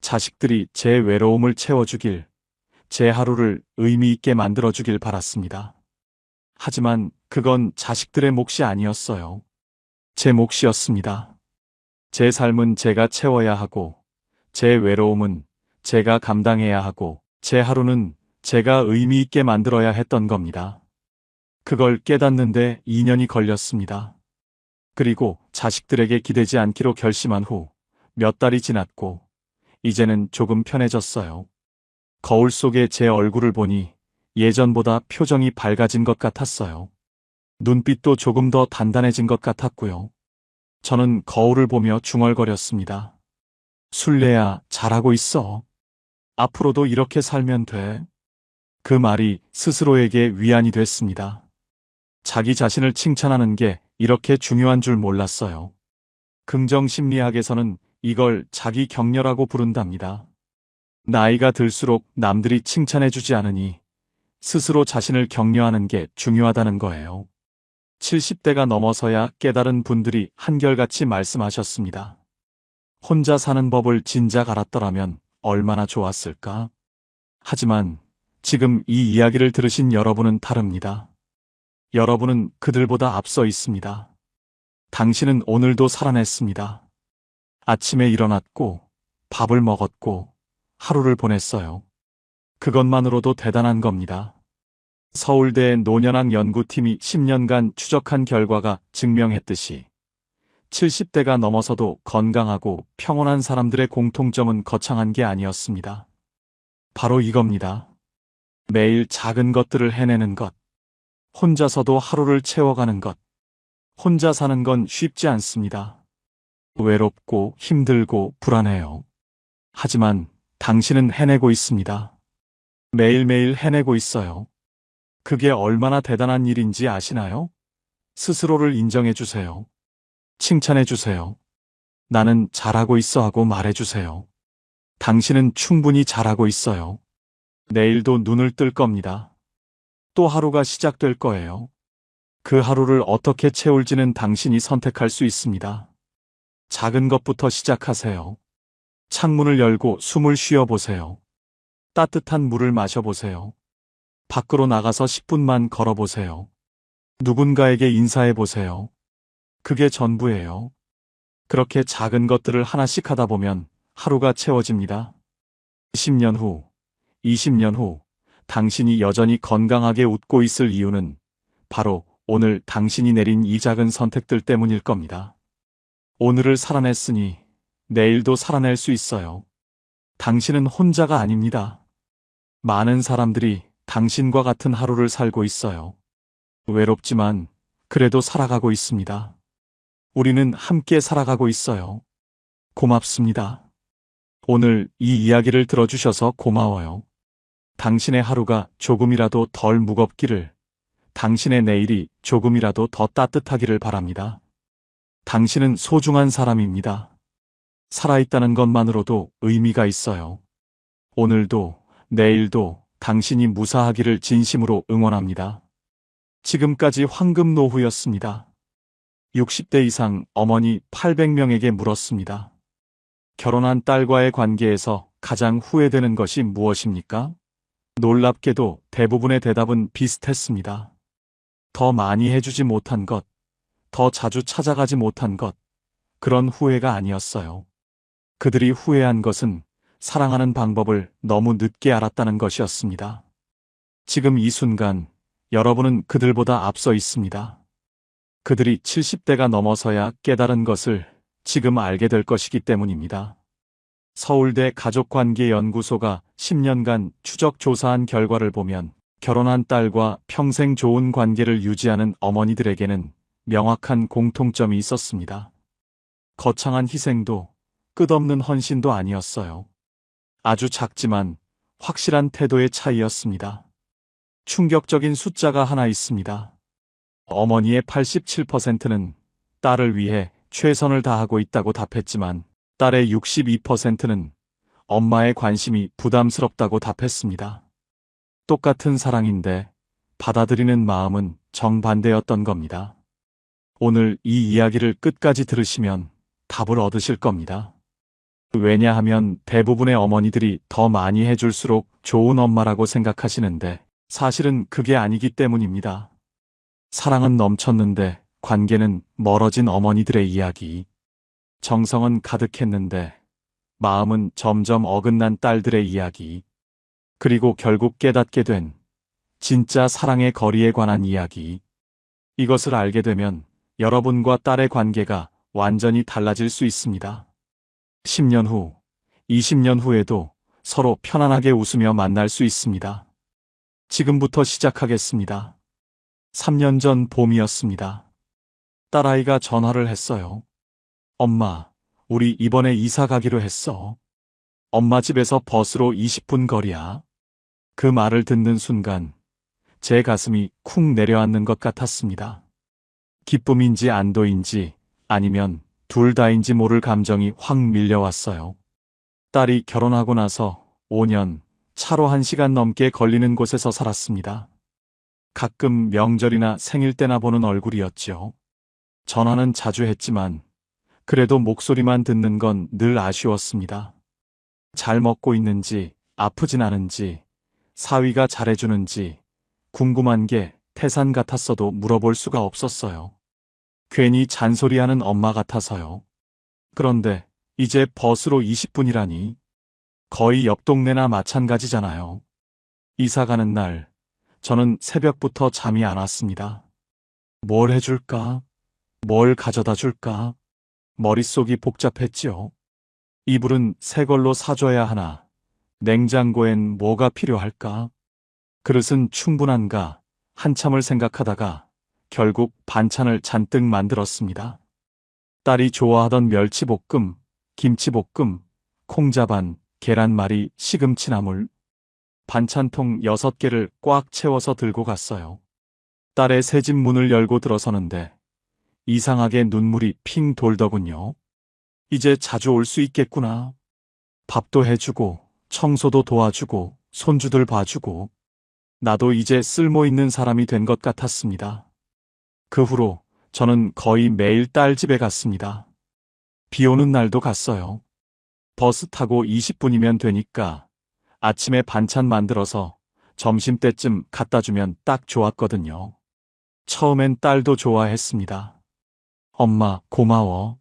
자식들이 제 외로움을 채워주길, 제 하루를 의미 있게 만들어주길 바랐습니다. 하지만 그건 자식들의 몫이 아니었어요. 제 몫이었습니다. 제 삶은 제가 채워야 하고, 제 외로움은 제가 감당해야 하고, 제 하루는 제가 의미 있게 만들어야 했던 겁니다. 그걸 깨닫는데 2년이 걸렸습니다. 그리고 자식들에게 기대지 않기로 결심한 후 몇 달이 지났고, 이제는 조금 편해졌어요. 거울 속에 제 얼굴을 보니 예전보다 표정이 밝아진 것 같았어요. 눈빛도 조금 더 단단해진 것 같았고요. 저는 거울을 보며 중얼거렸습니다. 술래야, 잘하고 있어. 앞으로도 이렇게 살면 돼. 그 말이 스스로에게 위안이 됐습니다. 자기 자신을 칭찬하는 게 이렇게 중요한 줄 몰랐어요. 긍정심리학에서는 이걸 자기 격려라고 부른답니다. 나이가 들수록 남들이 칭찬해주지 않으니 스스로 자신을 격려하는 게 중요하다는 거예요. 70대가 넘어서야 깨달은 분들이 한결같이 말씀하셨습니다. 혼자 사는 법을 진작 알았더라면 얼마나 좋았을까? 하지만 지금 이 이야기를 들으신 여러분은 다릅니다. 여러분은 그들보다 앞서 있습니다. 당신은 오늘도 살아냈습니다. 아침에 일어났고, 밥을 먹었고, 하루를 보냈어요. 그것만으로도 대단한 겁니다. 서울대 노년학 연구팀이 10년간 추적한 결과가 증명했듯이 70대가 넘어서도 건강하고 평온한 사람들의 공통점은 거창한 게 아니었습니다. 바로 이겁니다. 매일 작은 것들을 해내는 것, 혼자서도 하루를 채워가는 것. 혼자 사는 건 쉽지 않습니다. 외롭고 힘들고 불안해요. 하지만 당신은 해내고 있습니다. 매일매일 해내고 있어요. 그게 얼마나 대단한 일인지 아시나요? 스스로를 인정해 주세요. 칭찬해 주세요. 나는 잘하고 있어 하고 말해 주세요. 당신은 충분히 잘하고 있어요. 내일도 눈을 뜰 겁니다. 또 하루가 시작될 거예요. 그 하루를 어떻게 채울지는 당신이 선택할 수 있습니다. 작은 것부터 시작하세요. 창문을 열고 숨을 쉬어보세요. 따뜻한 물을 마셔보세요. 밖으로 나가서 10분만 걸어보세요. 누군가에게 인사해보세요. 그게 전부예요. 그렇게 작은 것들을 하나씩 하다 보면 하루가 채워집니다. 10년 후, 20년 후, 당신이 여전히 건강하게 웃고 있을 이유는 바로 오늘 당신이 내린 이 작은 선택들 때문일 겁니다. 오늘을 살아냈으니 내일도 살아낼 수 있어요. 당신은 혼자가 아닙니다. 많은 사람들이 당신과 같은 하루를 살고 있어요. 외롭지만 그래도 살아가고 있습니다. 우리는 함께 살아가고 있어요. 고맙습니다. 오늘 이 이야기를 들어주셔서 고마워요. 당신의 하루가 조금이라도 덜 무겁기를, 당신의 내일이 조금이라도 더 따뜻하기를 바랍니다. 당신은 소중한 사람입니다. 살아있다는 것만으로도 의미가 있어요. 오늘도, 내일도 당신이 무사하기를 진심으로 응원합니다. 지금까지 황금노후였습니다. 60대 이상 어머니 800명에게 물었습니다. 결혼한 딸과의 관계에서 가장 후회되는 것이 무엇입니까? 놀랍게도 대부분의 대답은 비슷했습니다. 더 많이 해주지 못한 것, 더 자주 찾아가지 못한 것, 그런 후회가 아니었어요. 그들이 후회한 것은 사랑하는 방법을 너무 늦게 알았다는 것이었습니다. 지금 이 순간 여러분은 그들보다 앞서 있습니다. 그들이 70대가 넘어서야 깨달은 것을 지금 알게 될 것이기 때문입니다. 서울대 가족관계연구소가 10년간 추적 조사한 결과를 보면 결혼한 딸과 평생 좋은 관계를 유지하는 어머니들에게는 명확한 공통점이 있었습니다. 거창한 희생도, 끝없는 헌신도 아니었어요. 아주 작지만 확실한 태도의 차이였습니다. 충격적인 숫자가 하나 있습니다. 어머니의 87%는 딸을 위해 최선을 다하고 있다고 답했지만 딸의 62%는 엄마의 관심이 부담스럽다고 답했습니다. 똑같은 사랑인데 받아들이는 마음은 정반대였던 겁니다. 오늘 이 이야기를 끝까지 들으시면 답을 얻으실 겁니다. 왜냐하면 대부분의 어머니들이 더 많이 해줄수록 좋은 엄마라고 생각하시는데 사실은 그게 아니기 때문입니다. 사랑은 넘쳤는데 관계는 멀어진 어머니들의 이야기. 정성은 가득했는데 마음은 점점 어긋난 딸들의 이야기. 그리고 결국 깨닫게 된 진짜 사랑의 거리에 관한 이야기. 이것을 알게 되면 여러분과 딸의 관계가 완전히 달라질 수 있습니다. 10년 후, 20년 후에도 서로 편안하게 웃으며 만날 수 있습니다. 지금부터 시작하겠습니다. 3년 전 봄이었습니다. 딸아이가 전화를 했어요. 엄마, 우리 이번에 이사 가기로 했어. 엄마 집에서 버스로 20분 거리야. 그 말을 듣는 순간 제 가슴이 쿵 내려앉는 것 같았습니다. 기쁨인지 안도인지 아니면 둘 다인지 모를 감정이 확 밀려왔어요. 딸이 결혼하고 나서 5년, 차로 1시간 넘게 걸리는 곳에서 살았습니다. 가끔 명절이나 생일 때나 보는 얼굴이었죠. 전화는 자주 했지만 그래도 목소리만 듣는 건 늘 아쉬웠습니다. 잘 먹고 있는지, 아프진 않은지, 사위가 잘해주는지 궁금한 게 태산 같았어도 물어볼 수가 없었어요. 괜히 잔소리하는 엄마 같아서요. 그런데 이제 버스로 20분이라니 거의 옆 동네나 마찬가지잖아요. 이사 가는 날 저는 새벽부터 잠이 안 왔습니다. 뭘 해줄까? 뭘 가져다 줄까? 머릿속이 복잡했지요. 이불은 새 걸로 사줘야 하나? 냉장고엔 뭐가 필요할까? 그릇은 충분한가? 한참을 생각하다가 결국 반찬을 잔뜩 만들었습니다. 딸이 좋아하던 멸치볶음, 김치볶음, 콩자반, 계란말이, 시금치나물, 반찬통 6개를 꽉 채워서 들고 갔어요. 딸의 새집 문을 열고 들어서는데 이상하게 눈물이 핑 돌더군요. 이제 자주 올 수 있겠구나. 밥도 해주고 청소도 도와주고 손주들 봐주고 나도 이제 쓸모 있는 사람이 된 것 같았습니다. 그 후로 저는 거의 매일 딸 집에 갔습니다. 비 오는 날도 갔어요. 버스 타고 20분이면 되니까 아침에 반찬 만들어서 점심때쯤 갖다 주면 딱 좋았거든요. 처음엔 딸도 좋아했습니다. 엄마, 고마워.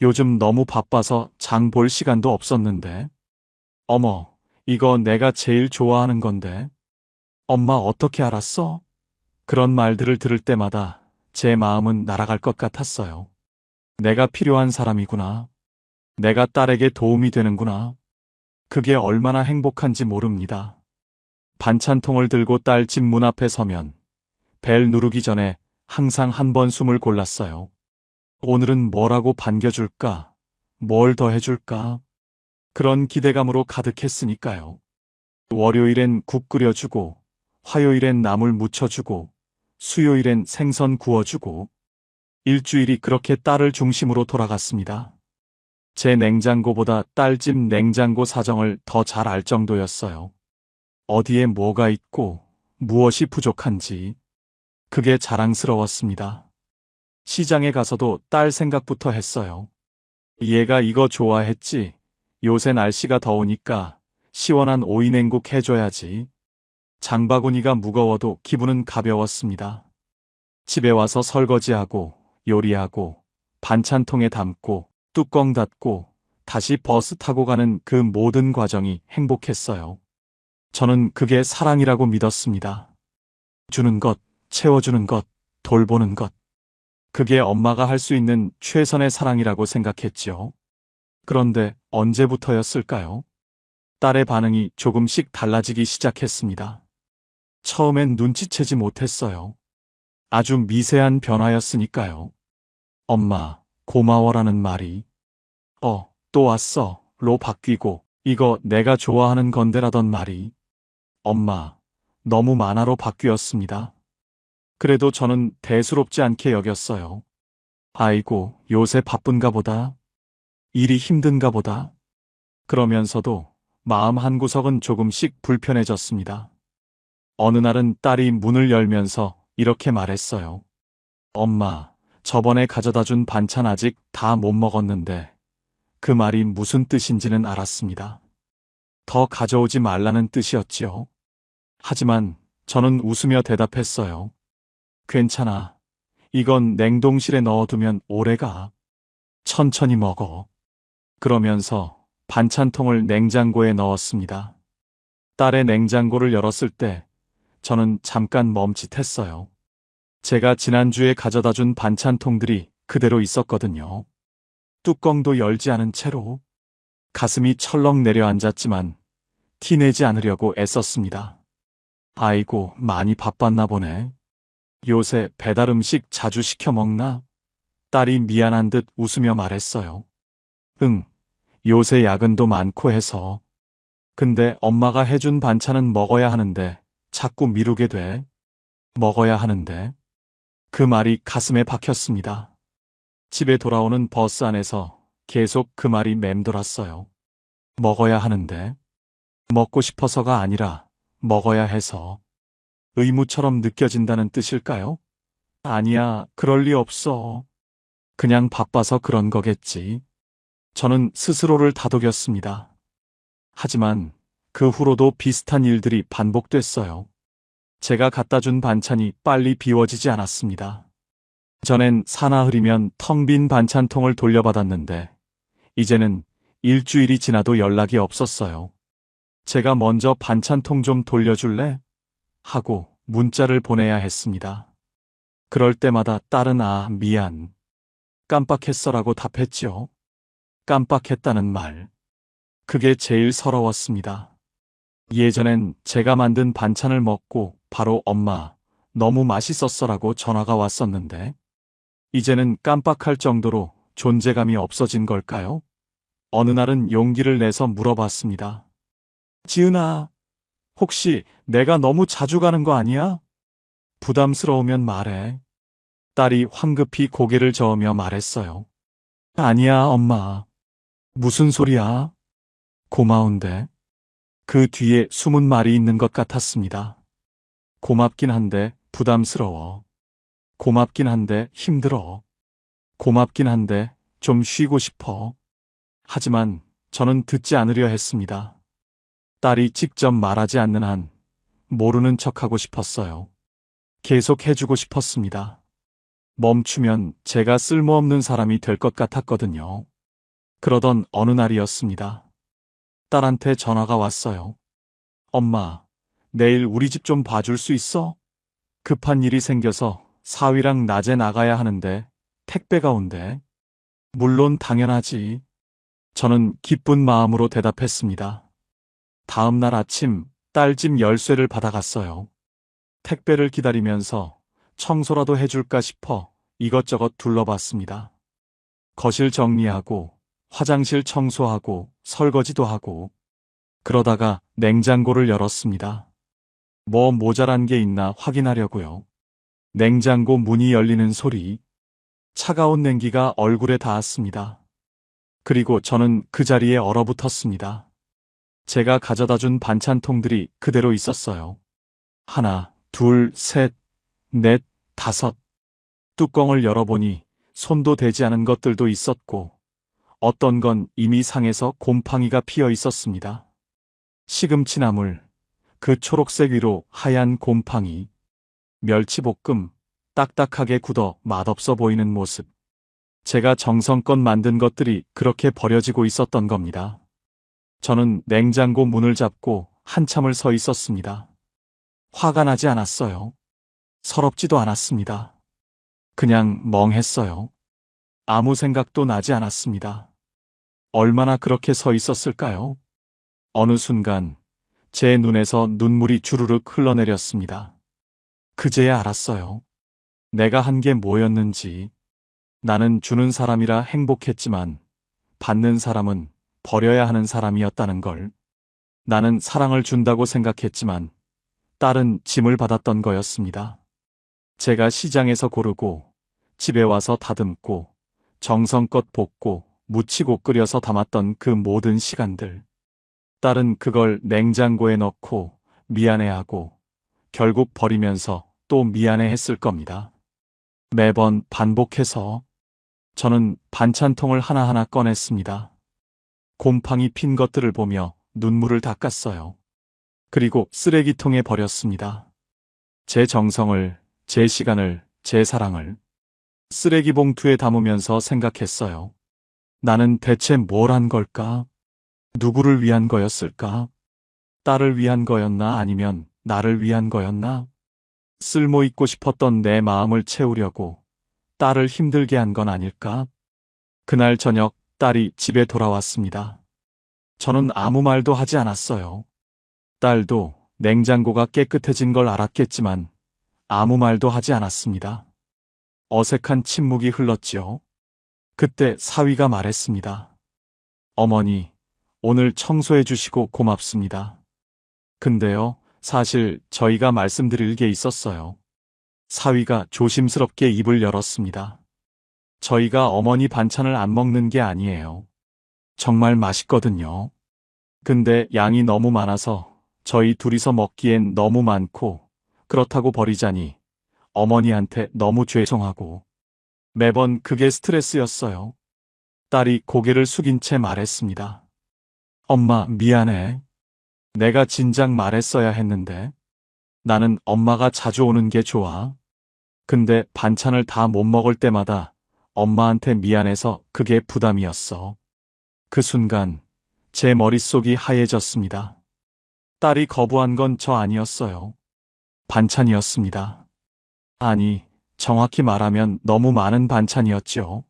요즘 너무 바빠서 장 볼 시간도 없었는데. 어머, 이거 내가 제일 좋아하는 건데. 엄마 어떻게 알았어? 그런 말들을 들을 때마다 제 마음은 날아갈 것 같았어요. 내가 필요한 사람이구나. 내가 딸에게 도움이 되는구나. 그게 얼마나 행복한지 모릅니다. 반찬통을 들고 딸 집 문 앞에 서면 벨 누르기 전에 항상 한 번 숨을 골랐어요. 오늘은 뭐라고 반겨줄까? 뭘 더 해줄까? 그런 기대감으로 가득했으니까요. 월요일엔 국 끓여주고, 화요일엔 나물 무쳐주고, 수요일엔 생선 구워주고, 일주일이 그렇게 딸을 중심으로 돌아갔습니다. 제 냉장고보다 딸집 냉장고 사정을 더 잘 알 정도였어요. 어디에 뭐가 있고, 무엇이 부족한지. 그게 자랑스러웠습니다. 시장에 가서도 딸 생각부터 했어요. 얘가 이거 좋아했지. 요새 날씨가 더우니까 시원한 오이냉국 해줘야지. 장바구니가 무거워도 기분은 가벼웠습니다. 집에 와서 설거지하고 요리하고 반찬통에 담고 뚜껑 닫고 다시 버스 타고 가는 그 모든 과정이 행복했어요. 저는 그게 사랑이라고 믿었습니다. 주는 것, 채워주는 것, 돌보는 것. 그게 엄마가 할 수 있는 최선의 사랑이라고 생각했지요. 그런데 언제부터였을까요? 딸의 반응이 조금씩 달라지기 시작했습니다. 처음엔 눈치채지 못했어요. 아주 미세한 변화였으니까요. 엄마, 고마워라는 말이. 또 왔어. 로 바뀌고 이거 내가 좋아하는 건데라던 말이 엄마, 너무 많아로 바뀌었습니다. 그래도 저는 대수롭지 않게 여겼어요. 아이고, 요새 바쁜가 보다. 일이 힘든가 보다. 그러면서도 마음 한구석은 조금씩 불편해졌습니다. 어느 날은 딸이 문을 열면서 이렇게 말했어요. 엄마, 저번에 가져다 준 반찬 아직 다 못 먹었는데 그 말이 무슨 뜻인지는 알았습니다. 더 가져오지 말라는 뜻이었지요. 하지만 저는 웃으며 대답했어요. 괜찮아. 이건 냉동실에 넣어두면 오래가. 천천히 먹어. 그러면서 반찬통을 냉장고에 넣었습니다. 딸의 냉장고를 열었을 때 저는 잠깐 멈칫했어요. 제가 지난주에 가져다 준 반찬통들이 그대로 있었거든요. 뚜껑도 열지 않은 채로 가슴이 철렁 내려앉았지만 티내지 않으려고 애썼습니다. 아이고, 많이 바빴나 보네. 요새 배달 음식 자주 시켜 먹나? 딸이 미안한 듯 웃으며 말했어요. 응, 요새 야근도 많고 해서. 근데 엄마가 해준 반찬은 먹어야 하는데 자꾸 미루게 돼. 먹어야 하는데. 그 말이 가슴에 박혔습니다. 집에 돌아오는 버스 안에서 계속 그 말이 맴돌았어요. 먹어야 하는데. 먹고 싶어서가 아니라 먹어야 해서. 의무처럼 느껴진다는 뜻일까요? 아니야, 그럴 리 없어. 그냥 바빠서 그런 거겠지. 저는 스스로를 다독였습니다. 하지만 그 후로도 비슷한 일들이 반복됐어요. 제가 갖다 준 반찬이 빨리 비워지지 않았습니다. 전엔 사나흘이면 텅 빈 반찬통을 돌려받았는데 이제는 일주일이 지나도 연락이 없었어요. 제가 먼저 반찬통 좀 돌려줄래? 하고 문자를 보내야 했습니다. 그럴 때마다 딸은 미안. 깜빡했어라고 답했죠. 깜빡했다는 말. 그게 제일 서러웠습니다. 예전엔 제가 만든 반찬을 먹고 바로 엄마, 너무 맛있었어라고 전화가 왔었는데 이제는 깜빡할 정도로 존재감이 없어진 걸까요? 어느 날은 용기를 내서 물어봤습니다. 지은아, 혹시 내가 너무 자주 가는 거 아니야? 부담스러우면 말해. 딸이 황급히 고개를 저으며 말했어요. 아니야, 엄마. 무슨 소리야? 고마운데. 그 뒤에 숨은 말이 있는 것 같았습니다. 고맙긴 한데 부담스러워. 고맙긴 한데 힘들어. 고맙긴 한데 좀 쉬고 싶어. 하지만 저는 듣지 않으려 했습니다. 딸이 직접 말하지 않는 한 모르는 척하고 싶었어요. 계속 해주고 싶었습니다. 멈추면 제가 쓸모없는 사람이 될 것 같았거든요. 그러던 어느 날이었습니다. 딸한테 전화가 왔어요. 엄마, 내일 우리 집 좀 봐줄 수 있어? 급한 일이 생겨서 사위랑 낮에 나가야 하는데 택배가 온대. 물론 당연하지. 저는 기쁜 마음으로 대답했습니다. 다음 날 아침 딸 집 열쇠를 받아갔어요. 택배를 기다리면서 청소라도 해줄까 싶어 이것저것 둘러봤습니다. 거실 정리하고 화장실 청소하고 설거지도 하고 그러다가 냉장고를 열었습니다. 뭐 모자란 게 있나 확인하려고요. 냉장고 문이 열리는 소리, 차가운 냉기가 얼굴에 닿았습니다. 그리고 저는 그 자리에 얼어붙었습니다. 제가 가져다 준 반찬통들이 그대로 있었어요. 하나, 둘, 셋, 넷, 다섯. 뚜껑을 열어보니 손도 대지 않은 것들도 있었고 어떤 건 이미 상해서 곰팡이가 피어 있었습니다. 시금치나물, 그 초록색 위로 하얀 곰팡이, 멸치볶음, 딱딱하게 굳어 맛없어 보이는 모습. 제가 정성껏 만든 것들이 그렇게 버려지고 있었던 겁니다. 저는 냉장고 문을 잡고 한참을 서 있었습니다. 화가 나지 않았어요. 서럽지도 않았습니다. 그냥 멍했어요. 아무 생각도 나지 않았습니다. 얼마나 그렇게 서 있었을까요? 어느 순간 제 눈에서 눈물이 주르륵 흘러내렸습니다. 그제야 알았어요. 내가 한 게 뭐였는지. 나는 주는 사람이라 행복했지만 받는 사람은 버려야 하는 사람이었다는 걸. 나는 사랑을 준다고 생각했지만 딸은 짐을 받았던 거였습니다. 제가 시장에서 고르고 집에 와서 다듬고 정성껏 볶고 무치고 끓여서 담았던 그 모든 시간들. 딸은 그걸 냉장고에 넣고 미안해하고 결국 버리면서 또 미안해했을 겁니다. 매번 반복해서 저는 반찬통을 하나하나 꺼냈습니다. 곰팡이 핀 것들을 보며 눈물을 닦았어요. 그리고 쓰레기통에 버렸습니다. 제 정성을, 제 시간을, 제 사랑을 쓰레기 봉투에 담으면서 생각했어요. 나는 대체 뭘 한 걸까? 누구를 위한 거였을까? 딸을 위한 거였나 아니면 나를 위한 거였나? 쓸모 있고 싶었던 내 마음을 채우려고 딸을 힘들게 한 건 아닐까? 그날 저녁 딸이 집에 돌아왔습니다. 저는 아무 말도 하지 않았어요. 딸도 냉장고가 깨끗해진 걸 알았겠지만 아무 말도 하지 않았습니다. 어색한 침묵이 흘렀지요. 그때 사위가 말했습니다. 어머니, 오늘 청소해 주시고 고맙습니다. 근데요, 사실 저희가 말씀드릴 게 있었어요. 사위가 조심스럽게 입을 열었습니다. 저희가 어머니 반찬을 안 먹는 게 아니에요. 정말 맛있거든요. 근데 양이 너무 많아서 저희 둘이서 먹기엔 너무 많고 그렇다고 버리자니 어머니한테 너무 죄송하고 매번 그게 스트레스였어요. 딸이 고개를 숙인 채 말했습니다. 엄마, 미안해. 내가 진작 말했어야 했는데. 나는 엄마가 자주 오는 게 좋아. 근데 반찬을 다 못 먹을 때마다 엄마한테 미안해서 그게 부담이었어. 그 순간 제 머릿속이 하얘졌습니다. 딸이 거부한 건 저 아니었어요. 반찬이었습니다. 아니, 정확히 말하면 너무 많은 반찬이었죠.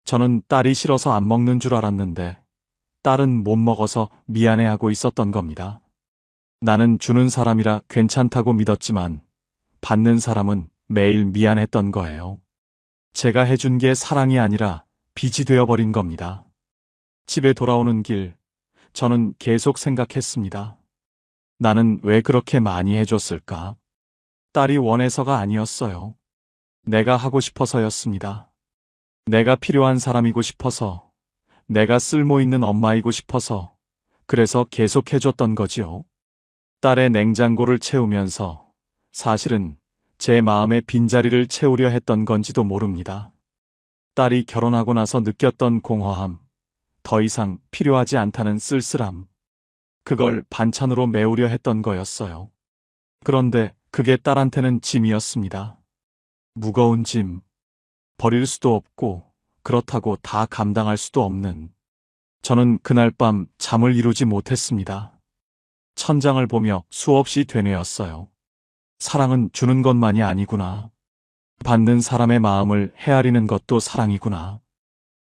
저는 딸이 싫어서 안 먹는 줄 알았는데 딸은 못 먹어서 미안해하고 있었던 겁니다. 나는 주는 사람이라 괜찮다고 믿었지만 받는 사람은 매일 미안했던 거예요. 제가 해준 게 사랑이 아니라 빚이 되어버린 겁니다. 집에 돌아오는 길, 저는 계속 생각했습니다. 나는 왜 그렇게 많이 해줬을까? 딸이 원해서가 아니었어요. 내가 하고 싶어서였습니다. 내가 필요한 사람이고 싶어서, 내가 쓸모있는 엄마이고 싶어서, 그래서 계속 해줬던 거지요. 딸의 냉장고를 채우면서 사실은 제 마음의 빈자리를 채우려 했던 건지도 모릅니다. 딸이 결혼하고 나서 느꼈던 공허함, 더 이상 필요하지 않다는 쓸쓸함, 그걸 반찬으로 메우려 했던 거였어요. 그런데 그게 딸한테는 짐이었습니다. 무거운 짐, 버릴 수도 없고 그렇다고 다 감당할 수도 없는. 저는 그날 밤 잠을 이루지 못했습니다. 천장을 보며 수없이 되뇌었어요. 사랑은 주는 것만이 아니구나. 받는 사람의 마음을 헤아리는 것도 사랑이구나.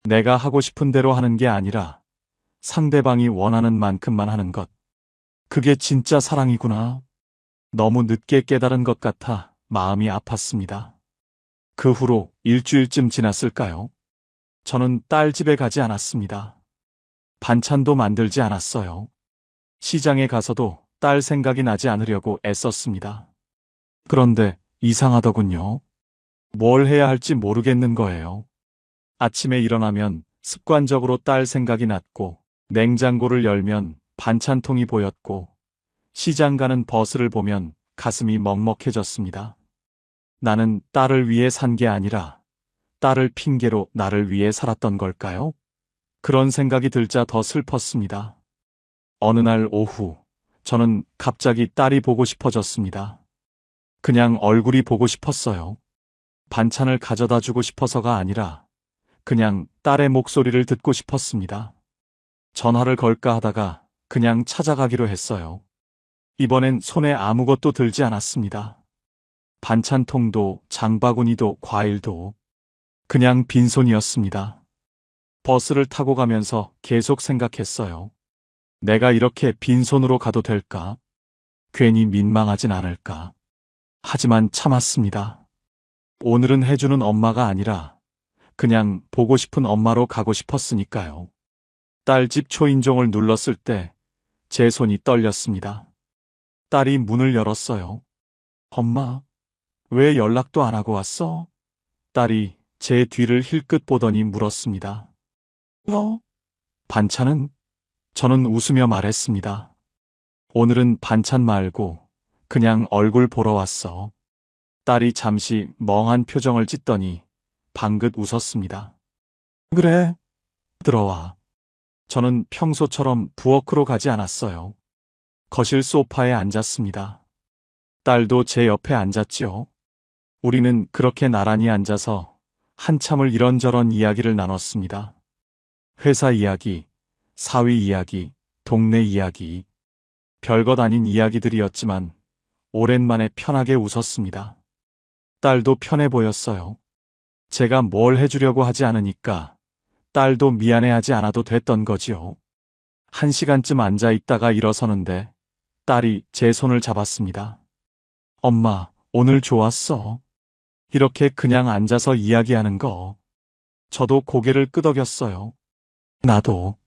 내가 하고 싶은 대로 하는 게 아니라 상대방이 원하는 만큼만 하는 것. 그게 진짜 사랑이구나. 너무 늦게 깨달은 것 같아 마음이 아팠습니다. 그 후로 일주일쯤 지났을까요? 저는 딸 집에 가지 않았습니다. 반찬도 만들지 않았어요. 시장에 가서도 딸 생각이 나지 않으려고 애썼습니다. 그런데 이상하더군요. 뭘 해야 할지 모르겠는 거예요. 아침에 일어나면 습관적으로 딸 생각이 났고, 냉장고를 열면 반찬통이 보였고, 시장 가는 버스를 보면 가슴이 먹먹해졌습니다. 나는 딸을 위해 산 게 아니라 딸을 핑계로 나를 위해 살았던 걸까요? 그런 생각이 들자 더 슬펐습니다. 어느 날 오후, 저는 갑자기 딸이 보고 싶어졌습니다. 그냥 얼굴이 보고 싶었어요. 반찬을 가져다 주고 싶어서가 아니라 그냥 딸의 목소리를 듣고 싶었습니다. 전화를 걸까 하다가 그냥 찾아가기로 했어요. 이번엔 손에 아무것도 들지 않았습니다. 반찬통도 장바구니도 과일도 그냥 빈손이었습니다. 버스를 타고 가면서 계속 생각했어요. 내가 이렇게 빈손으로 가도 될까? 괜히 민망하진 않을까? 하지만 참았습니다. 오늘은 해주는 엄마가 아니라 그냥 보고 싶은 엄마로 가고 싶었으니까요. 딸 집 초인종을 눌렀을 때 제 손이 떨렸습니다. 딸이 문을 열었어요. 엄마, 왜 연락도 안 하고 왔어? 딸이 제 뒤를 힐끗 보더니 물었습니다. 반찬은? 저는 웃으며 말했습니다. 오늘은 반찬 말고 그냥 얼굴 보러 왔어. 딸이 잠시 멍한 표정을 짓더니 방긋 웃었습니다. 그래, 들어와. 저는 평소처럼 부엌으로 가지 않았어요. 거실 소파에 앉았습니다. 딸도 제 옆에 앉았지요. 우리는 그렇게 나란히 앉아서 한참을 이런저런 이야기를 나눴습니다. 회사 이야기, 사위 이야기, 동네 이야기. 별것 아닌 이야기들이었지만 오랜만에 편하게 웃었습니다. 딸도 편해 보였어요. 제가 뭘 해주려고 하지 않으니까 딸도 미안해하지 않아도 됐던 거지요. 1시간쯤 앉아 있다가 일어서는데 딸이 제 손을 잡았습니다. 엄마, 오늘 좋았어. 이렇게 그냥 앉아서 이야기하는 거. 저도 고개를 끄덕였어요. 나도.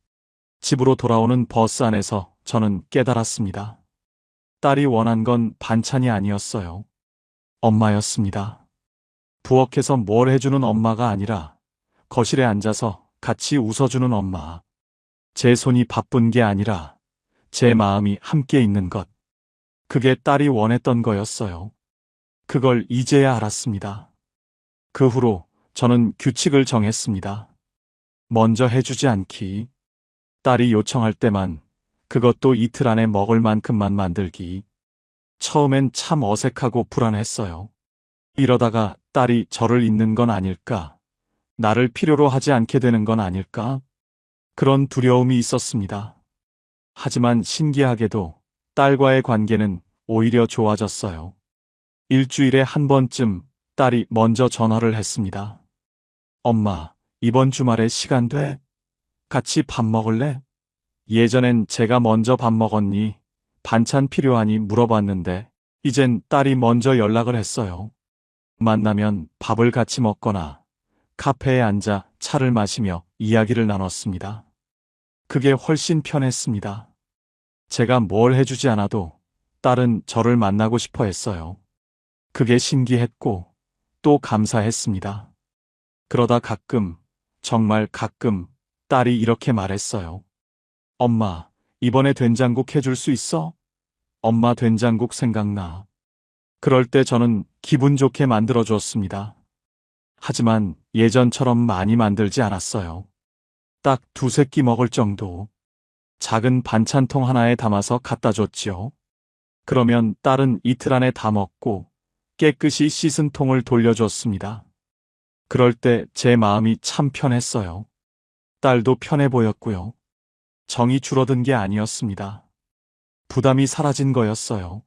집으로 돌아오는 버스 안에서 저는 깨달았습니다. 딸이 원한 건 반찬이 아니었어요. 엄마였습니다. 부엌에서 뭘 해주는 엄마가 아니라 거실에 앉아서 같이 웃어주는 엄마. 제 손이 바쁜 게 아니라 제 마음이 함께 있는 것. 그게 딸이 원했던 거였어요. 그걸 이제야 알았습니다. 그 후로 저는 규칙을 정했습니다. 먼저 해주지 않기. 딸이 요청할 때만, 그것도 이틀 안에 먹을 만큼만 만들기. 처음엔 참 어색하고 불안했어요. 이러다가 딸이 저를 잊는 건 아닐까? 나를 필요로 하지 않게 되는 건 아닐까? 그런 두려움이 있었습니다. 하지만 신기하게도 딸과의 관계는 오히려 좋아졌어요. 일주일에 한 번쯤 딸이 먼저 전화를 했습니다. 엄마, 이번 주말에 시간 돼? 같이 밥 먹을래? 예전엔 제가 먼저 밥 먹었니? 반찬 필요하니 물어봤는데, 이젠 딸이 먼저 연락을 했어요. 만나면 밥을 같이 먹거나 카페에 앉아 차를 마시며 이야기를 나눴습니다. 그게 훨씬 편했습니다. 제가 뭘 해주지 않아도 딸은 저를 만나고 싶어 했어요. 그게 신기했고 또 감사했습니다. 그러다 가끔, 정말 가끔 딸이 이렇게 말했어요. 엄마, 이번에 된장국 해줄 수 있어? 엄마 된장국 생각나. 그럴 때 저는 기분 좋게 만들어주었습니다. 하지만 예전처럼 많이 만들지 않았어요. 딱 2-3끼 먹을 정도. 작은 반찬통 하나에 담아서 갖다 줬지요. 그러면 딸은 이틀 안에 다 먹고 깨끗이 씻은 통을 돌려줬습니다. 그럴 때 제 마음이 참 편했어요. 딸도 편해 보였고요. 정이 줄어든 게 아니었습니다. 부담이 사라진 거였어요.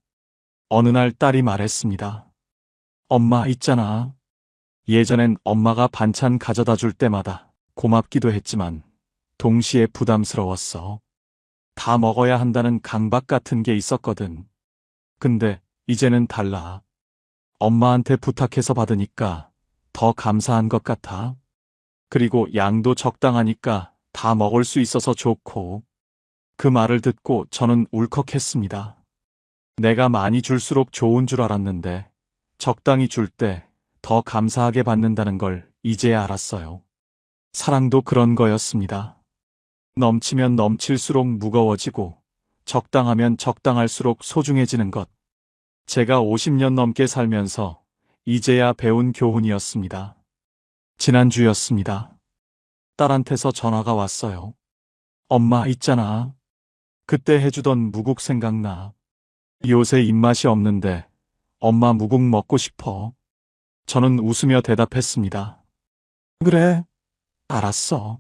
어느 날 딸이 말했습니다. 엄마 있잖아. 예전엔 엄마가 반찬 가져다 줄 때마다 고맙기도 했지만 동시에 부담스러웠어. 다 먹어야 한다는 강박 같은 게 있었거든. 근데 이제는 달라. 엄마한테 부탁해서 받으니까 더 감사한 것 같아. 그리고 양도 적당하니까 다 먹을 수 있어서 좋고. 그 말을 듣고 저는 울컥했습니다. 내가 많이 줄수록 좋은 줄 알았는데 적당히 줄 때 더 감사하게 받는다는 걸 이제야 알았어요. 사랑도 그런 거였습니다. 넘치면 넘칠수록 무거워지고 적당하면 적당할수록 소중해지는 것. 제가 50년 넘게 살면서 이제야 배운 교훈이었습니다. 지난주였습니다. 딸한테서 전화가 왔어요. 엄마 있잖아. 그때 해주던 무국 생각나. 요새 입맛이 없는데 엄마 무국 먹고 싶어. 저는 웃으며 대답했습니다. 그래, 알았어.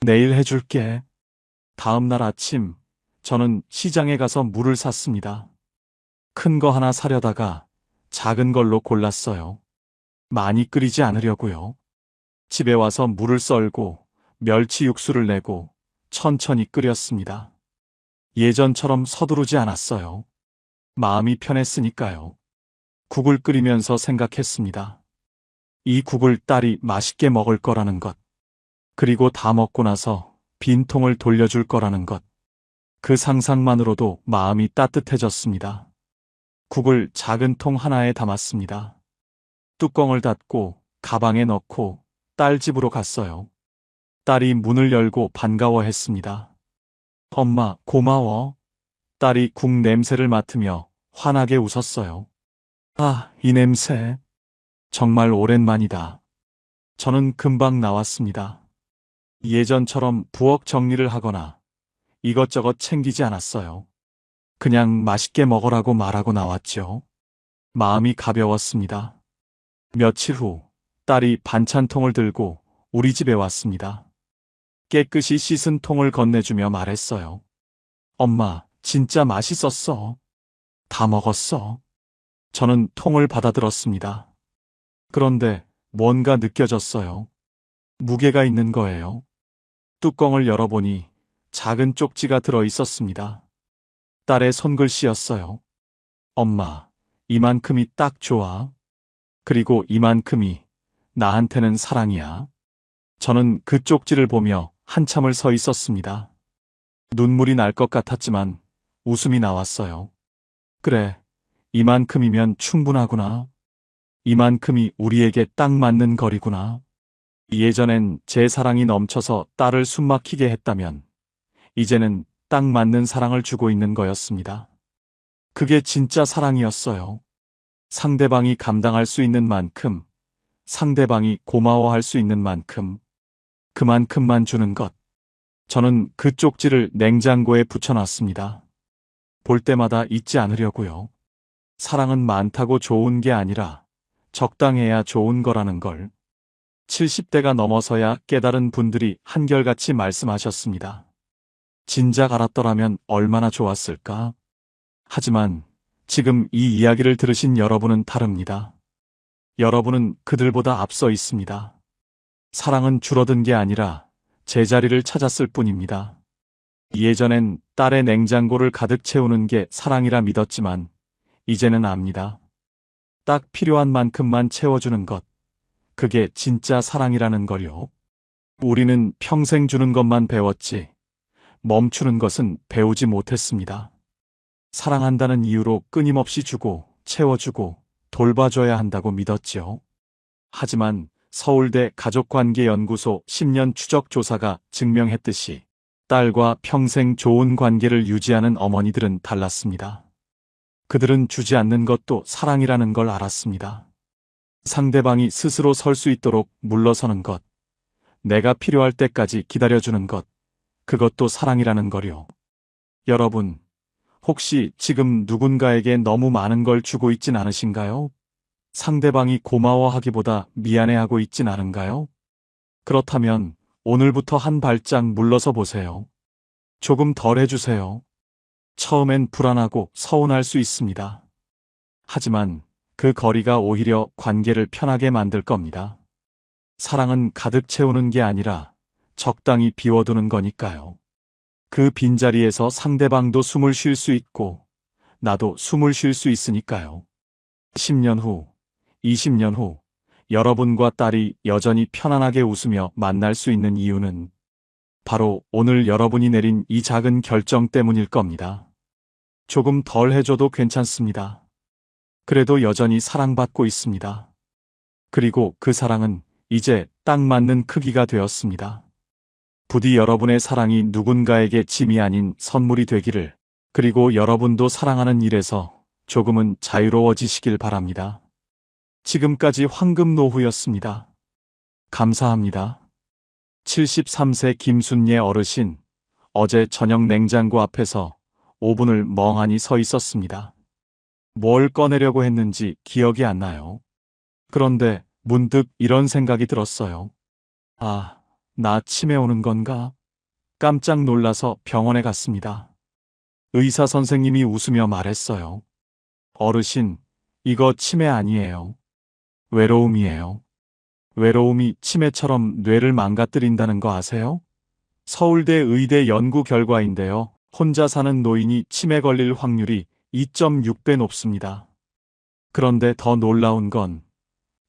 내일 해줄게. 다음 날 아침, 저는 시장에 가서 물을 샀습니다. 큰 거 하나 사려다가 작은 걸로 골랐어요. 많이 끓이지 않으려고요. 집에 와서 물을 썰고 멸치 육수를 내고 천천히 끓였습니다. 예전처럼 서두르지 않았어요. 마음이 편했으니까요. 국을 끓이면서 생각했습니다. 이 국을 딸이 맛있게 먹을 거라는 것. 그리고 다 먹고 나서 빈 통을 돌려줄 거라는 것. 그 상상만으로도 마음이 따뜻해졌습니다. 국을 작은 통 하나에 담았습니다. 뚜껑을 닫고 가방에 넣고 딸 집으로 갔어요. 딸이 문을 열고 반가워했습니다. 엄마, 고마워. 딸이 국 냄새를 맡으며 환하게 웃었어요. 아, 이 냄새. 정말 오랜만이다. 저는 금방 나왔습니다. 예전처럼 부엌 정리를 하거나 이것저것 챙기지 않았어요. 그냥 맛있게 먹으라고 말하고 나왔죠. 마음이 가벼웠습니다. 며칠 후 딸이 반찬통을 들고 우리 집에 왔습니다. 깨끗이 씻은 통을 건네주며 말했어요. 엄마, 진짜 맛있었어. 다 먹었어. 저는 통을 받아들었습니다. 그런데 뭔가 느껴졌어요. 무게가 있는 거예요. 뚜껑을 열어보니 작은 쪽지가 들어 있었습니다. 딸의 손글씨였어요. 엄마, 이만큼이 딱 좋아. 그리고 이만큼이 나한테는 사랑이야. 저는 그 쪽지를 보며 한참을 서 있었습니다. 눈물이 날 것 같았지만 웃음이 나왔어요. 그래, 이만큼이면 충분하구나. 이만큼이 우리에게 딱 맞는 거리구나. 예전엔 제 사랑이 넘쳐서 딸을 숨막히게 했다면 이제는 딱 맞는 사랑을 주고 있는 거였습니다. 그게 진짜 사랑이었어요. 상대방이 감당할 수 있는 만큼, 상대방이 고마워할 수 있는 만큼, 그만큼만 주는 것. 저는 그 쪽지를 냉장고에 붙여놨습니다. 볼 때마다 잊지 않으려고요. 사랑은 많다고 좋은 게 아니라 적당해야 좋은 거라는 걸 70대가 넘어서야 깨달은 분들이 한결같이 말씀하셨습니다. 진작 알았더라면 얼마나 좋았을까? 하지만 지금 이 이야기를 들으신 여러분은 다릅니다. 여러분은 그들보다 앞서 있습니다. 사랑은 줄어든 게 아니라 제자리를 찾았을 뿐입니다. 예전엔 딸의 냉장고를 가득 채우는 게 사랑이라 믿었지만 이제는 압니다. 딱 필요한 만큼만 채워주는 것. 그게 진짜 사랑이라는 걸요. 우리는 평생 주는 것만 배웠지 멈추는 것은 배우지 못했습니다. 사랑한다는 이유로 끊임없이 주고 채워주고 돌봐줘야 한다고 믿었지요. 하지만 서울대 가족관계연구소 10년 추적 조사가 증명했듯이 딸과 평생 좋은 관계를 유지하는 어머니들은 달랐습니다. 그들은 주지 않는 것도 사랑이라는 걸 알았습니다. 상대방이 스스로 설 수 있도록 물러서는 것, 내가 필요할 때까지 기다려주는 것, 그것도 사랑이라는 거요. 여러분, 혹시 지금 누군가에게 너무 많은 걸 주고 있진 않으신가요? 상대방이 고마워하기보다 미안해하고 있진 않은가요? 그렇다면 오늘부터 한 발짝 물러서 보세요. 조금 덜 해주세요. 처음엔 불안하고 서운할 수 있습니다. 하지만 그 거리가 오히려 관계를 편하게 만들 겁니다. 사랑은 가득 채우는 게 아니라 적당히 비워두는 거니까요. 그 빈자리에서 상대방도 숨을 쉴 수 있고 나도 숨을 쉴 수 있으니까요. 10년 후, 20년 후 여러분과 딸이 여전히 편안하게 웃으며 만날 수 있는 이유는 바로 오늘 여러분이 내린 이 작은 결정 때문일 겁니다. 조금 덜 해줘도 괜찮습니다. 그래도 여전히 사랑받고 있습니다. 그리고 그 사랑은 이제 딱 맞는 크기가 되었습니다. 부디 여러분의 사랑이 누군가에게 짐이 아닌 선물이 되기를, 그리고 여러분도 사랑하는 일에서 조금은 자유로워지시길 바랍니다. 지금까지 황금노후였습니다. 감사합니다. 73세 김순예 어르신, 어제 저녁 냉장고 앞에서 5분을 멍하니 서 있었습니다. 뭘 꺼내려고 했는지 기억이 안 나요. 그런데 문득 이런 생각이 들었어요. 아, 나 치매 오는 건가? 깜짝 놀라서 병원에 갔습니다. 의사 선생님이 웃으며 말했어요. 어르신, 이거 치매 아니에요. 외로움이에요. 외로움이 치매처럼 뇌를 망가뜨린다는 거 아세요? 서울대 의대 연구 결과인데요. 혼자 사는 노인이 치매 걸릴 확률이 2.6배 높습니다. 그런데 더 놀라운 건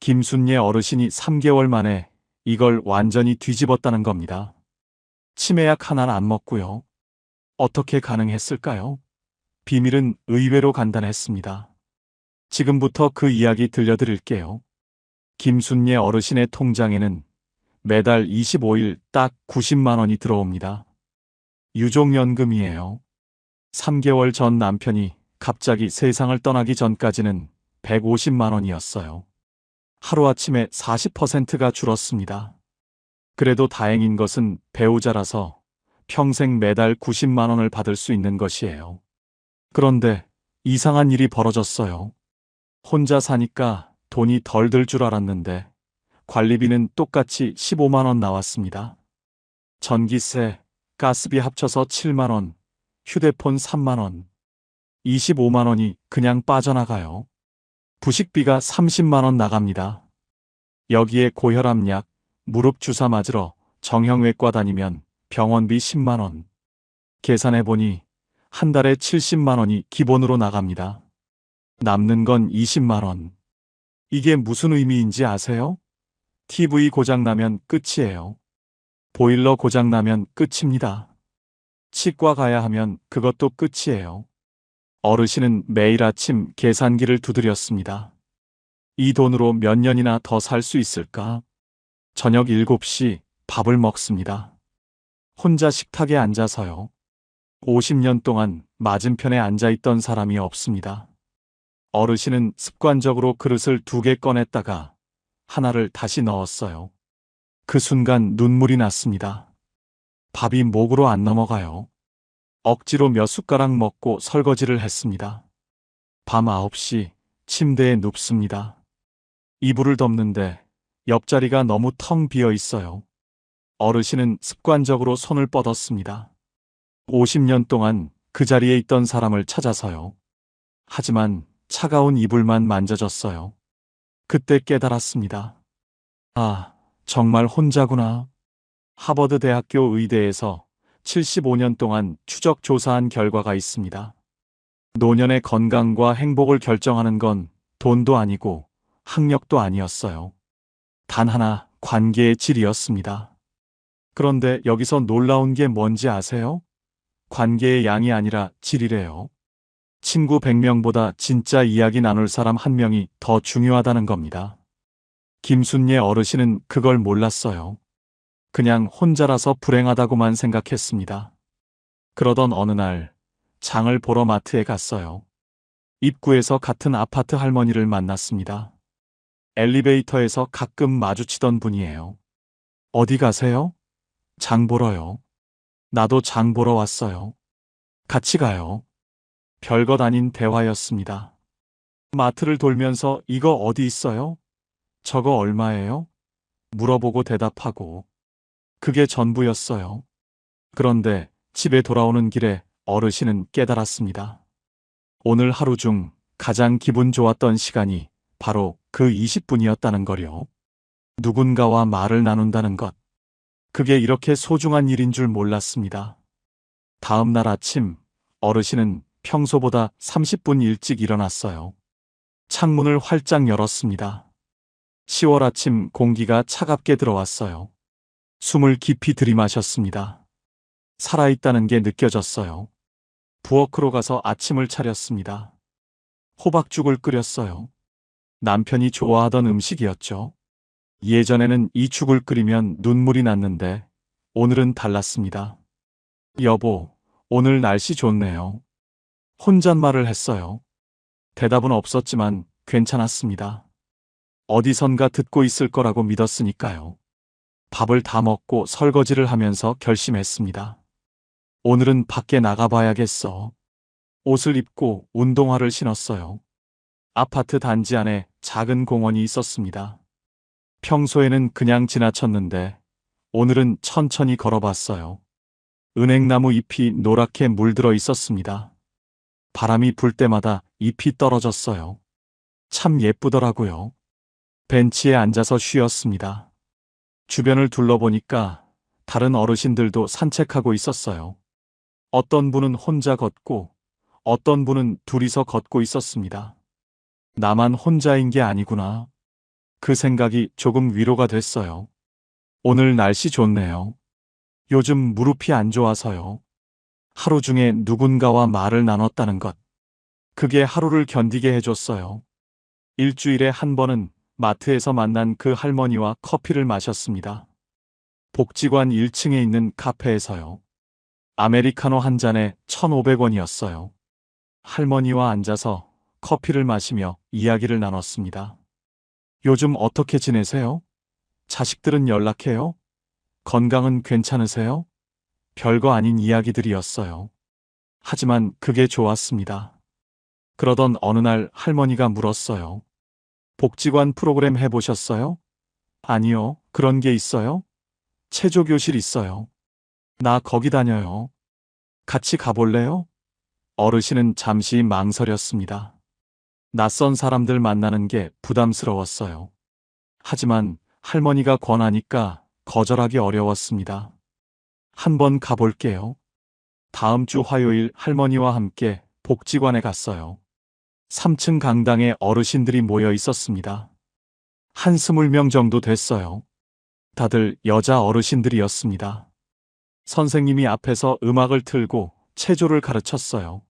김순예 어르신이 3개월 만에 이걸 완전히 뒤집었다는 겁니다. 치매약 하나는 안 먹고요. 어떻게 가능했을까요? 비밀은 의외로 간단했습니다. 지금부터 그 이야기 들려드릴게요. 김순례 어르신의 통장에는 매달 25일 딱 90만 원이 들어옵니다. 유족연금이에요. 3개월 전 남편이 갑자기 세상을 떠나기 전까지는 150만 원이었어요. 하루아침에 40%가 줄었습니다. 그래도 다행인 것은 배우자라서 평생 매달 90만 원을 받을 수 있는 것이에요. 그런데 이상한 일이 벌어졌어요. 혼자 사니까 돈이 덜 들 줄 알았는데 관리비는 똑같이 15만 원 나왔습니다. 전기세, 가스비 합쳐서 7만 원, 휴대폰 3만 원, 25만 원이 그냥 빠져나가요. 부식비가 30만 원 나갑니다. 여기에 고혈압약, 무릎 주사 맞으러 정형외과 다니면 병원비 10만 원. 계산해보니 한 달에 70만 원이 기본으로 나갑니다. 남는 건 20만 원. 이게 무슨 의미인지 아세요? TV 고장나면 끝이에요. 보일러 고장나면 끝입니다. 치과 가야 하면 그것도 끝이에요. 어르신은 매일 아침 계산기를 두드렸습니다. 이 돈으로 몇 년이나 더 살 수 있을까? 저녁 7시 밥을 먹습니다. 혼자 식탁에 앉아서요. 50년 동안 맞은편에 앉아있던 사람이 없습니다. 어르신은 습관적으로 그릇을 2개 꺼냈다가 하나를 다시 넣었어요. 그 순간 눈물이 났습니다. 밥이 목으로 안 넘어가요. 억지로 몇 숟가락 먹고 설거지를 했습니다. 밤 9시 침대에 눕습니다. 이불을 덮는데 옆자리가 너무 텅 비어 있어요. 어르신은 습관적으로 손을 뻗었습니다. 50년 동안 그 자리에 있던 사람을 찾아서요. 하지만 차가운 이불만 만져졌어요. 그때 깨달았습니다. 아, 정말 혼자구나. 하버드 대학교 의대에서 75년 동안 추적 조사한 결과가 있습니다. 노년의 건강과 행복을 결정하는 건 돈도 아니고 학력도 아니었어요. 단 하나, 관계의 질이었습니다. 그런데 여기서 놀라운 게 뭔지 아세요? 관계의 양이 아니라 질이래요. 친구 100명보다 진짜 이야기 나눌 사람 1명이 더 중요하다는 겁니다. 김순례 어르신은 그걸 몰랐어요. 그냥 혼자라서 불행하다고만 생각했습니다. 그러던 어느 날 장을 보러 마트에 갔어요. 입구에서 같은 아파트 할머니를 만났습니다. 엘리베이터에서 가끔 마주치던 분이에요. 어디 가세요? 장 보러요. 나도 장 보러 왔어요. 같이 가요. 별것 아닌 대화였습니다. 마트를 돌면서 이거 어디 있어요? 저거 얼마예요? 물어보고 대답하고. 그게 전부였어요. 그런데 집에 돌아오는 길에 어르신은 깨달았습니다. 오늘 하루 중 가장 기분 좋았던 시간이 바로 그 20분이었다는 거요. 누군가와 말을 나눈다는 것. 그게 이렇게 소중한 일인 줄 몰랐습니다. 다음 날 아침 어르신은 평소보다 30분 일찍 일어났어요. 창문을 활짝 열었습니다. 10월 아침 공기가 차갑게 들어왔어요. 숨을 깊이 들이마셨습니다. 살아있다는 게 느껴졌어요. 부엌으로 가서 아침을 차렸습니다. 호박죽을 끓였어요. 남편이 좋아하던 음식이었죠. 예전에는 이 죽을 끓이면 눈물이 났는데 오늘은 달랐습니다. 여보, 오늘 날씨 좋네요. 혼잣말을 했어요. 대답은 없었지만 괜찮았습니다. 어디선가 듣고 있을 거라고 믿었으니까요. 밥을 다 먹고 설거지를 하면서 결심했습니다. 오늘은 밖에 나가봐야겠어. 옷을 입고 운동화를 신었어요. 아파트 단지 안에 작은 공원이 있었습니다. 평소에는 그냥 지나쳤는데 오늘은 천천히 걸어봤어요. 은행나무 잎이 노랗게 물들어 있었습니다. 바람이 불 때마다 잎이 떨어졌어요. 참 예쁘더라고요. 벤치에 앉아서 쉬었습니다. 주변을 둘러보니까 다른 어르신들도 산책하고 있었어요. 어떤 분은 혼자 걷고 어떤 분은 둘이서 걷고 있었습니다. 나만 혼자인 게 아니구나. 그 생각이 조금 위로가 됐어요. 오늘 날씨 좋네요. 요즘 무릎이 안 좋아서요. 하루 중에 누군가와 말을 나눴다는 것. 그게 하루를 견디게 해줬어요. 일주일에 한 번은 마트에서 만난 그 할머니와 커피를 마셨습니다. 복지관 1층에 있는 카페에서요. 아메리카노 한 잔에 1,500원이었어요. 할머니와 앉아서 커피를 마시며 이야기를 나눴습니다. 요즘 어떻게 지내세요? 자식들은 연락해요? 건강은 괜찮으세요? 별거 아닌 이야기들이었어요. 하지만 그게 좋았습니다. 그러던 어느 날 할머니가 물었어요. 복지관 프로그램 해보셨어요? 아니요, 그런 게 있어요? 체조교실 있어요. 나 거기 다녀요. 같이 가볼래요? 어르신은 잠시 망설였습니다. 낯선 사람들 만나는 게 부담스러웠어요. 하지만 할머니가 권하니까 거절하기 어려웠습니다. 한번 가볼게요. 다음 주 화요일 할머니와 함께 복지관에 갔어요. 3층 강당에 어르신들이 모여 있었습니다. 한 20명 정도 됐어요. 다들 여자 어르신들이었습니다. 선생님이 앞에서 음악을 틀고 체조를 가르쳤어요.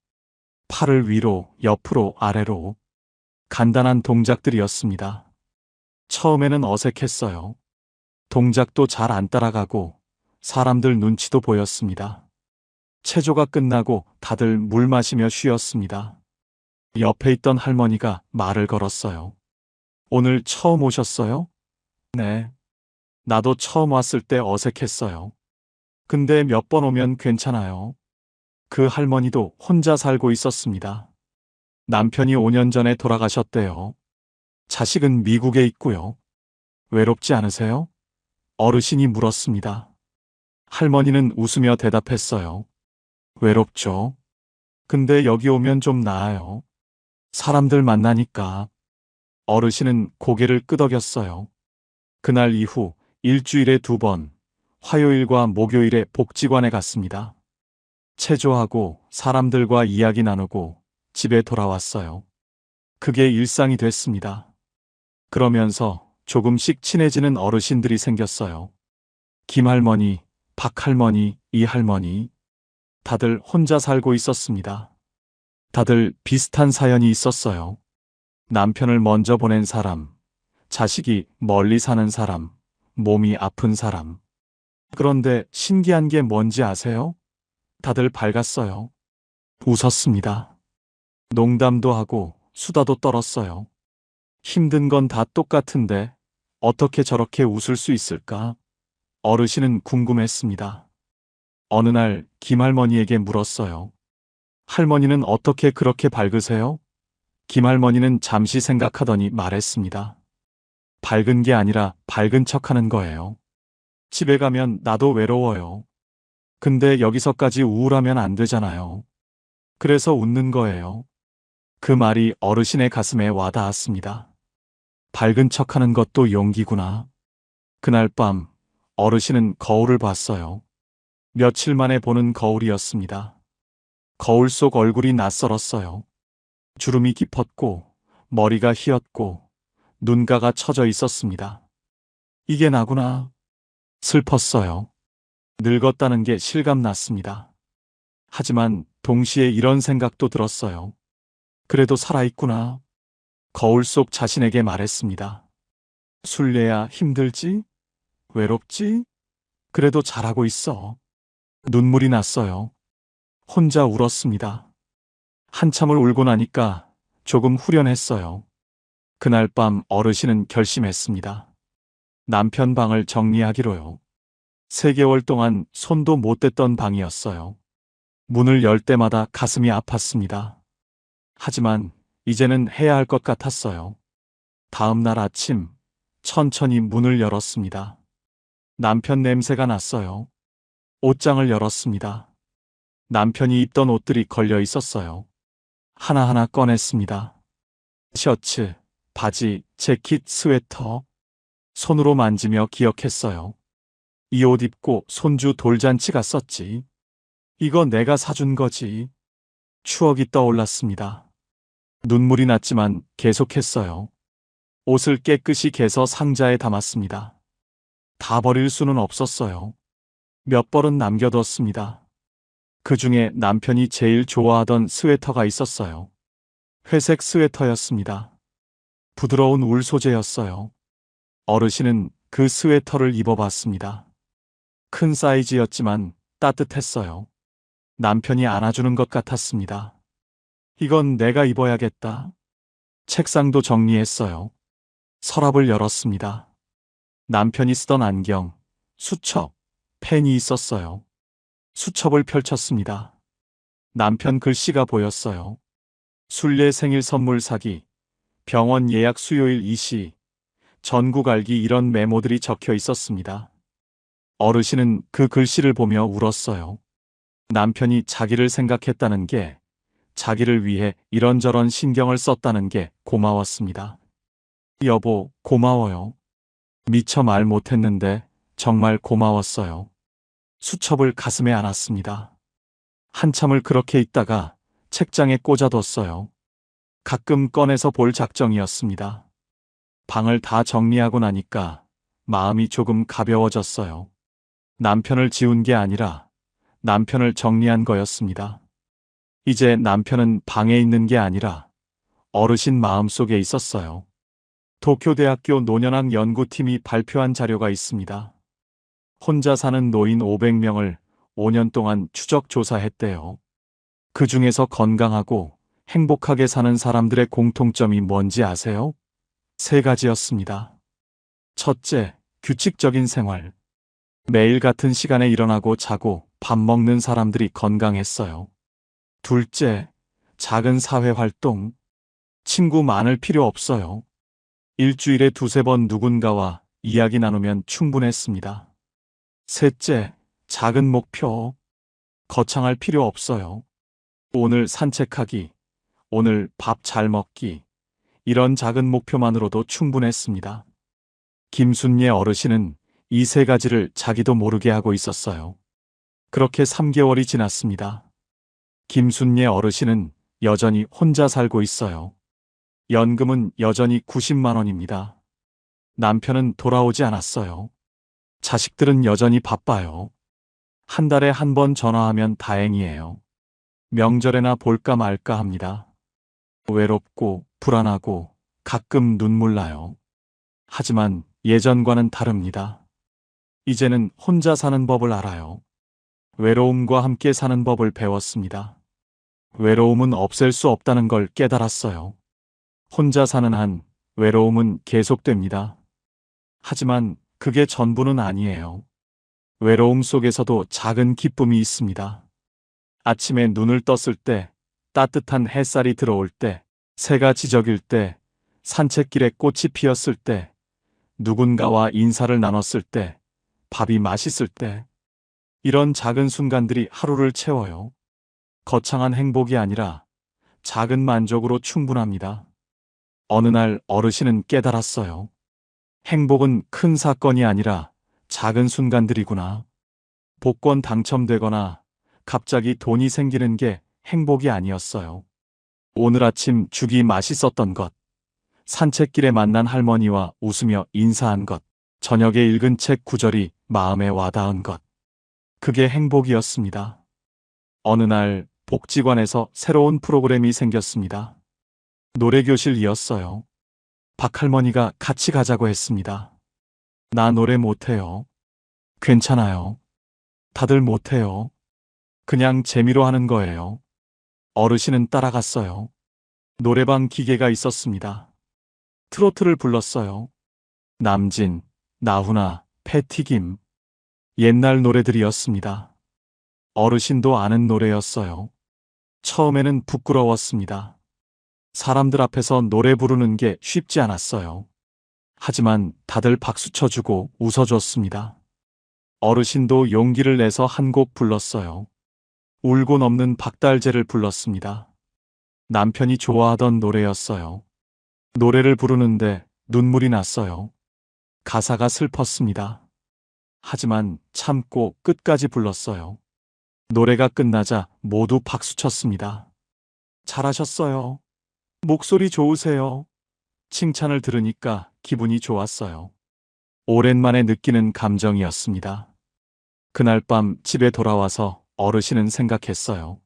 팔을 위로, 옆으로, 아래로. 간단한 동작들이었습니다. 처음에는 어색했어요. 동작도 잘 안 따라가고 사람들 눈치도 보였습니다. 체조가 끝나고 다들 물 마시며 쉬었습니다. 옆에 있던 할머니가 말을 걸었어요. 오늘 처음 오셨어요? 네. 나도 처음 왔을 때 어색했어요. 근데 몇 번 오면 괜찮아요. 그 할머니도 혼자 살고 있었습니다. 남편이 5년 전에 돌아가셨대요. 자식은 미국에 있고요. 외롭지 않으세요? 어르신이 물었습니다. 할머니는 웃으며 대답했어요. 외롭죠. 근데 여기 오면 좀 나아요. 사람들 만나니까. 어르신은 고개를 끄덕였어요. 그날 이후 일주일에 2번, 화요일과 목요일에 복지관에 갔습니다. 체조하고 사람들과 이야기 나누고 집에 돌아왔어요. 그게 일상이 됐습니다. 그러면서 조금씩 친해지는 어르신들이 생겼어요. 김할머니, 박할머니, 이할머니. 다들 혼자 살고 있었습니다. 다들 비슷한 사연이 있었어요. 남편을 먼저 보낸 사람, 자식이 멀리 사는 사람, 몸이 아픈 사람. 그런데 신기한 게 뭔지 아세요? 다들 밝았어요. 웃었습니다. 농담도 하고 수다도 떨었어요. 힘든 건 다 똑같은데 어떻게 저렇게 웃을 수 있을까? 어르신은 궁금했습니다. 어느 날 김할머니에게 물었어요. 할머니는 어떻게 그렇게 밝으세요? 김할머니는 잠시 생각하더니 말했습니다. 밝은 게 아니라 밝은 척하는 거예요. 집에 가면 나도 외로워요. 근데 여기서까지 우울하면 안 되잖아요. 그래서 웃는 거예요. 그 말이 어르신의 가슴에 와닿았습니다. 밝은 척하는 것도 용기구나. 그날 밤 어르신은 거울을 봤어요. 며칠 만에 보는 거울이었습니다. 거울 속 얼굴이 낯설었어요. 주름이 깊었고 머리가 휘었고 눈가가 처져 있었습니다. 이게 나구나. 슬펐어요. 늙었다는 게 실감났습니다. 하지만 동시에 이런 생각도 들었어요. 그래도 살아있구나. 거울 속 자신에게 말했습니다. 술래야 힘들지? 외롭지? 그래도 잘하고 있어. 눈물이 났어요. 혼자 울었습니다. 한참을 울고 나니까 조금 후련했어요. 그날 밤 어르신은 결심했습니다. 남편 방을 정리하기로요. 3개월 동안 손도 못 댔던 방이었어요. 문을 열 때마다 가슴이 아팠습니다. 하지만 이제는 해야 할 것 같았어요. 다음 날 아침 천천히 문을 열었습니다. 남편 냄새가 났어요. 옷장을 열었습니다. 남편이 입던 옷들이 걸려 있었어요. 하나하나 꺼냈습니다. 셔츠, 바지, 재킷, 스웨터. 손으로 만지며 기억했어요. 이 옷 입고 손주 돌잔치 갔었지. 이거 내가 사준 거지. 추억이 떠올랐습니다. 눈물이 났지만 계속했어요. 옷을 깨끗이 개서 상자에 담았습니다. 다 버릴 수는 없었어요. 몇 벌은 남겨뒀습니다. 그 중에 남편이 제일 좋아하던 스웨터가 있었어요. 회색 스웨터였습니다. 부드러운 울 소재였어요. 어르신은 그 스웨터를 입어봤습니다. 큰 사이즈였지만 따뜻했어요. 남편이 안아주는 것 같았습니다. 이건 내가 입어야겠다. 책상도 정리했어요. 서랍을 열었습니다. 남편이 쓰던 안경, 수첩, 펜이 있었어요. 수첩을 펼쳤습니다. 남편 글씨가 보였어요. 순례 생일 선물 사기, 병원 예약 수요일 이시, 전국 알기 이런 메모들이 적혀 있었습니다. 어르신은 그 글씨를 보며 울었어요. 남편이 자기를 생각했다는 게, 자기를 위해 이런저런 신경을 썼다는 게 고마웠습니다. 여보, 고마워요. 미처 말 못했는데 정말 고마웠어요. 수첩을 가슴에 안았습니다. 한참을 그렇게 있다가 책장에 꽂아뒀어요. 가끔 꺼내서 볼 작정이었습니다. 방을 다 정리하고 나니까 마음이 조금 가벼워졌어요. 남편을 지운 게 아니라 남편을 정리한 거였습니다. 이제 남편은 방에 있는 게 아니라 어르신 마음속에 있었어요. 도쿄대학교 노년학 연구팀이 발표한 자료가 있습니다. 혼자 사는 노인 500명을 5년 동안 추적 조사했대요. 그 중에서 건강하고 행복하게 사는 사람들의 공통점이 뭔지 아세요? 3가지였습니다. 첫째, 규칙적인 생활. 매일 같은 시간에 일어나고 자고 밥 먹는 사람들이 건강했어요. 둘째, 작은 사회활동. 친구 많을 필요 없어요. 일주일에 2~3번 누군가와 이야기 나누면 충분했습니다. 셋째, 작은 목표. 거창할 필요 없어요. 오늘 산책하기, 오늘 밥 잘 먹기, 이런 작은 목표만으로도 충분했습니다. 김순예 어르신은 이 3가지를 자기도 모르게 하고 있었어요. 그렇게 3개월이 지났습니다. 김순예 어르신은 여전히 혼자 살고 있어요. 연금은 여전히 90만 원입니다. 남편은 돌아오지 않았어요. 자식들은 여전히 바빠요. 한 달에 1번 전화하면 다행이에요. 명절에나 볼까 말까 합니다. 외롭고 불안하고 가끔 눈물 나요. 하지만 예전과는 다릅니다. 이제는 혼자 사는 법을 알아요. 외로움과 함께 사는 법을 배웠습니다. 외로움은 없앨 수 없다는 걸 깨달았어요. 혼자 사는 한 외로움은 계속됩니다. 하지만 그게 전부는 아니에요. 외로움 속에서도 작은 기쁨이 있습니다. 아침에 눈을 떴을 때, 따뜻한 햇살이 들어올 때, 새가 지저길 때, 산책길에 꽃이 피었을 때, 누군가와 인사를 나눴을 때, 밥이 맛있을 때, 이런 작은 순간들이 하루를 채워요. 거창한 행복이 아니라 작은 만족으로 충분합니다. 어느 날 어르신은 깨달았어요. 행복은 큰 사건이 아니라 작은 순간들이구나. 복권 당첨되거나 갑자기 돈이 생기는 게 행복이 아니었어요. 오늘 아침 죽이 맛있었던 것, 산책길에 만난 할머니와 웃으며 인사한 것, 저녁에 읽은 책 구절이 마음에 와닿은 것. 그게 행복이었습니다. 어느 날 복지관에서 새로운 프로그램이 생겼습니다. 노래교실이었어요. 박할머니가 같이 가자고 했습니다. 나 노래 못해요. 괜찮아요. 다들 못해요. 그냥 재미로 하는 거예요. 어르신은 따라갔어요. 노래방 기계가 있었습니다. 트로트를 불렀어요. 남진, 나훈아, 패튀김. 옛날 노래들이었습니다. 어르신도 아는 노래였어요. 처음에는 부끄러웠습니다. 사람들 앞에서 노래 부르는 게 쉽지 않았어요. 하지만 다들 박수 쳐주고 웃어줬습니다. 어르신도 용기를 내서 한 곡 불렀어요. 울고 넘는 박달재를 불렀습니다. 남편이 좋아하던 노래였어요. 노래를 부르는데 눈물이 났어요. 가사가 슬펐습니다. 하지만 참고 끝까지 불렀어요. 노래가 끝나자 모두 박수쳤습니다. 잘하셨어요. 목소리 좋으세요. 칭찬을 들으니까 기분이 좋았어요. 오랜만에 느끼는 감정이었습니다. 그날 밤 집에 돌아와서 어르신은 생각했어요.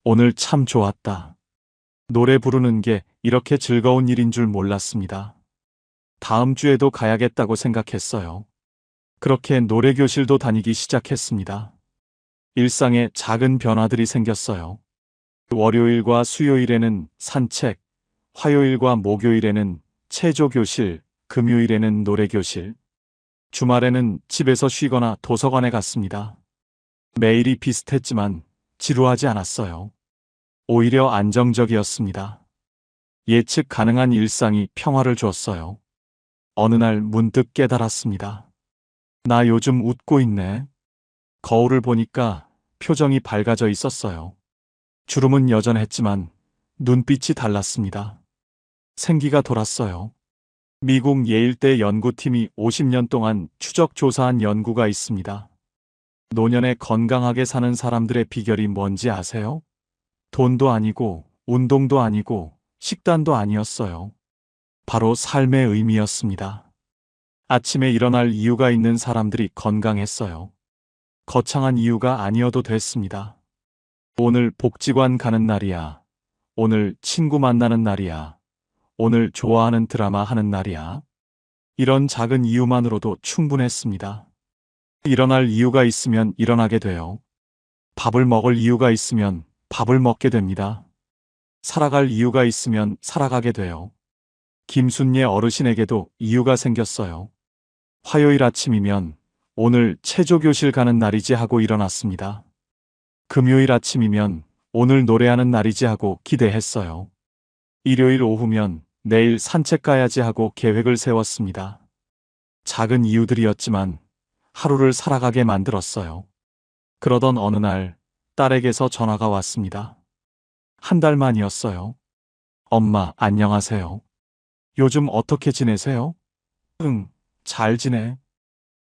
오늘 참 좋았다. 노래 부르는 게 이렇게 즐거운 일인 줄 몰랐습니다. 다음 주에도 가야겠다고 생각했어요. 그렇게 노래교실도 다니기 시작했습니다. 일상에 작은 변화들이 생겼어요. 월요일과 수요일에는 산책, 화요일과 목요일에는 체조교실, 금요일에는 노래교실, 주말에는 집에서 쉬거나 도서관에 갔습니다. 매일이 비슷했지만 지루하지 않았어요. 오히려 안정적이었습니다. 예측 가능한 일상이 평화를 줬어요. 어느 날 문득 깨달았습니다. 나 요즘 웃고 있네. 거울을 보니까 표정이 밝아져 있었어요. 주름은 여전했지만 눈빛이 달랐습니다. 생기가 돌았어요. 미국 예일대 연구팀이 50년 동안 추적 조사한 연구가 있습니다. 노년에 건강하게 사는 사람들의 비결이 뭔지 아세요? 돈도 아니고, 운동도 아니고, 식단도 아니었어요. 바로 삶의 의미였습니다. 아침에 일어날 이유가 있는 사람들이 건강했어요. 거창한 이유가 아니어도 됐습니다. 오늘 복지관 가는 날이야. 오늘 친구 만나는 날이야. 오늘 좋아하는 드라마 하는 날이야. 이런 작은 이유만으로도 충분했습니다. 일어날 이유가 있으면 일어나게 돼요. 밥을 먹을 이유가 있으면 밥을 먹게 됩니다. 살아갈 이유가 있으면 살아가게 돼요. 김순례 어르신에게도 이유가 생겼어요. 화요일 아침이면 오늘 체조교실 가는 날이지 하고 일어났습니다. 금요일 아침이면 오늘 노래하는 날이지 하고 기대했어요. 일요일 오후면 내일 산책 가야지 하고 계획을 세웠습니다. 작은 이유들이었지만 하루를 살아가게 만들었어요. 그러던 어느 날 딸에게서 전화가 왔습니다. 한 달 만이었어요. 엄마, 안녕하세요. 요즘 어떻게 지내세요? 응, 잘 지내.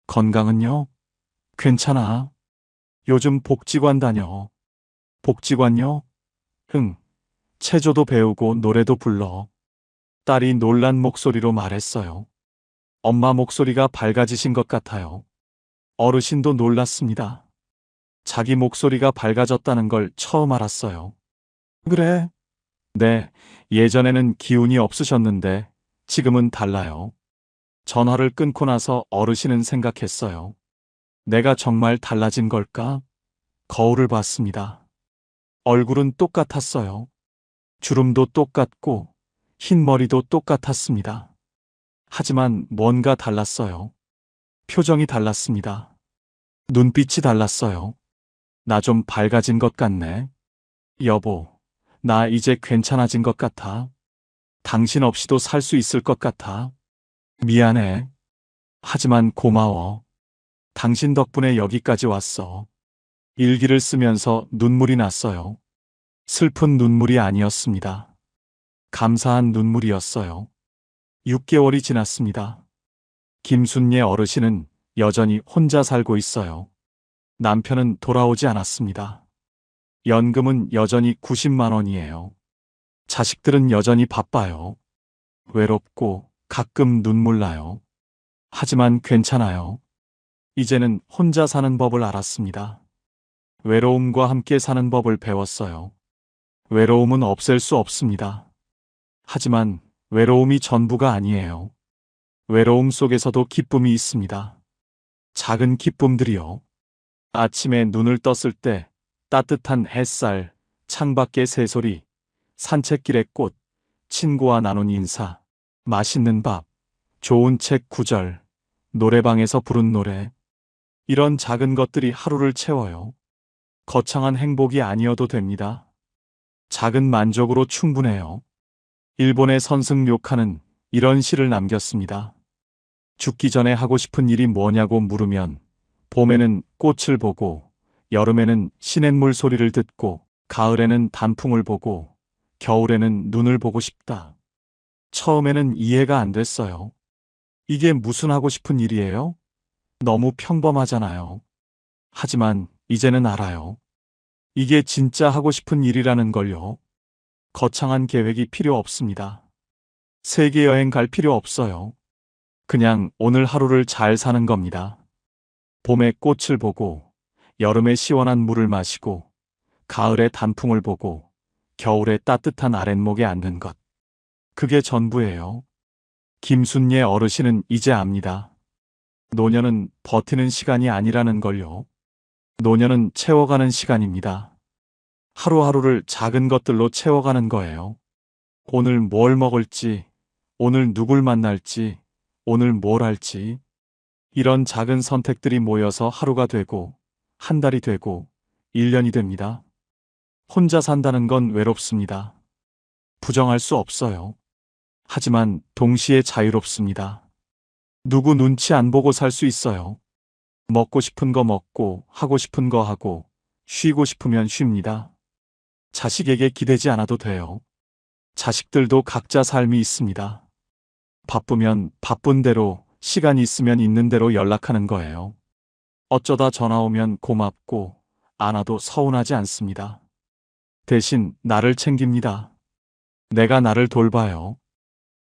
건강은요? 괜찮아. 요즘 복지관 다녀. 복지관요? 응. 체조도 배우고 노래도 불러. 딸이 놀란 목소리로 말했어요. 엄마 목소리가 밝아지신 것 같아요. 어르신도 놀랐습니다. 자기 목소리가 밝아졌다는 걸 처음 알았어요. 그래? 네, 예전에는 기운이 없으셨는데 지금은 달라요. 전화를 끊고 나서 어르신은 생각했어요. 내가 정말 달라진 걸까? 거울을 봤습니다. 얼굴은 똑같았어요. 주름도 똑같고 흰 머리도 똑같았습니다. 하지만 뭔가 달랐어요. 표정이 달랐습니다. 눈빛이 달랐어요. 나 좀 밝아진 것 같네. 여보, 나 이제 괜찮아진 것 같아. 당신 없이도 살 수 있을 것 같아. 미안해. 하지만 고마워. 당신 덕분에 여기까지 왔어. 일기를 쓰면서 눈물이 났어요. 슬픈 눈물이 아니었습니다. 감사한 눈물이었어요. 6개월이 지났습니다. 김순례 어르신은 여전히 혼자 살고 있어요. 남편은 돌아오지 않았습니다. 연금은 여전히 90만 원이에요. 자식들은 여전히 바빠요. 외롭고 가끔 눈물 나요. 하지만 괜찮아요. 이제는 혼자 사는 법을 알았습니다. 외로움과 함께 사는 법을 배웠어요. 외로움은 없앨 수 없습니다. 하지만 외로움이 전부가 아니에요. 외로움 속에서도 기쁨이 있습니다. 작은 기쁨들이요. 아침에 눈을 떴을 때 따뜻한 햇살, 창밖의 새소리, 산책길의 꽃, 친구와 나눈 인사, 맛있는 밥, 좋은 책 구절, 노래방에서 부른 노래. 이런 작은 것들이 하루를 채워요. 거창한 행복이 아니어도 됩니다. 작은 만족으로 충분해요. 일본의 선승 료카는 이런 시를 남겼습니다. 죽기 전에 하고 싶은 일이 뭐냐고 물으면 봄에는 꽃을 보고 여름에는 시냇물 소리를 듣고 가을에는 단풍을 보고 겨울에는 눈을 보고 싶다. 처음에는 이해가 안 됐어요. 이게 무슨 하고 싶은 일이에요? 너무 평범하잖아요. 하지만 이제는 알아요. 이게 진짜 하고 싶은 일이라는 걸요. 거창한 계획이 필요 없습니다. 세계 여행 갈 필요 없어요. 그냥 오늘 하루를 잘 사는 겁니다. 봄에 꽃을 보고 여름에 시원한 물을 마시고, 가을에 단풍을 보고, 겨울에 따뜻한 아랫목에 앉는 것. 그게 전부예요. 김순례 어르신은 이제 압니다. 노년은 버티는 시간이 아니라는 걸요. 노년은 채워가는 시간입니다. 하루하루를 작은 것들로 채워가는 거예요. 오늘 뭘 먹을지, 오늘 누굴 만날지, 오늘 뭘 할지. 이런 작은 선택들이 모여서 하루가 되고, 한 달이 되고, 1년이 됩니다. 혼자 산다는 건 외롭습니다. 부정할 수 없어요. 하지만 동시에 자유롭습니다. 누구 눈치 안 보고 살 수 있어요. 먹고 싶은 거 먹고, 하고 싶은 거 하고, 쉬고 싶으면 쉽니다. 자식에게 기대지 않아도 돼요. 자식들도 각자 삶이 있습니다. 바쁘면 바쁜 대로, 시간이 있으면 있는 대로 연락하는 거예요. 어쩌다 전화 오면 고맙고, 안 와도 서운하지 않습니다. 대신 나를 챙깁니다. 내가 나를 돌봐요.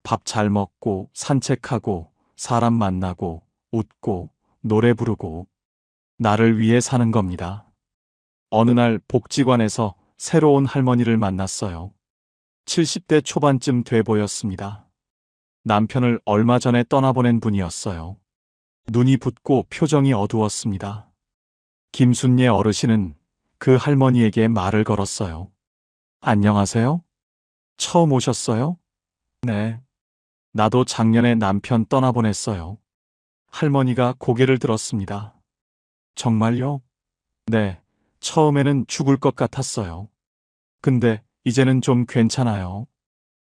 밥 잘 먹고, 산책하고, 사람 만나고, 웃고, 노래 부르고, 나를 위해 사는 겁니다. 어느 날 복지관에서 새로운 할머니를 만났어요. 70대 초반쯤 돼 보였습니다. 남편을 얼마 전에 떠나보낸 분이었어요. 눈이 붓고 표정이 어두웠습니다. 김순례 어르신은 그 할머니에게 말을 걸었어요. 안녕하세요? 처음 오셨어요? 네. 나도 작년에 남편 떠나보냈어요. 할머니가 고개를 들었습니다. 정말요? 네. 처음에는 죽을 것 같았어요. 근데 이제는 좀 괜찮아요.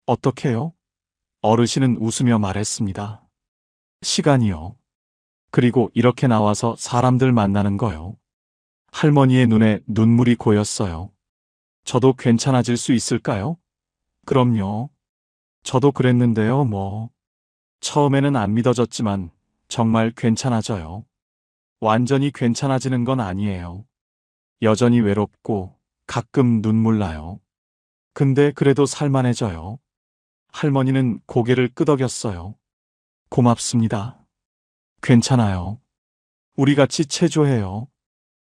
어떻게요? 어르신은 웃으며 말했습니다. 시간이요. 그리고 이렇게 나와서 사람들 만나는 거요. 할머니의 눈에 눈물이 고였어요. 저도 괜찮아질 수 있을까요? 그럼요. 저도 그랬는데요, 뭐. 처음에는 안 믿어졌지만 정말 괜찮아져요. 완전히 괜찮아지는 건 아니에요. 여전히 외롭고 가끔 눈물 나요. 근데 그래도 살만해져요. 할머니는 고개를 끄덕였어요. 고맙습니다. 괜찮아요. 우리 같이 체조해요.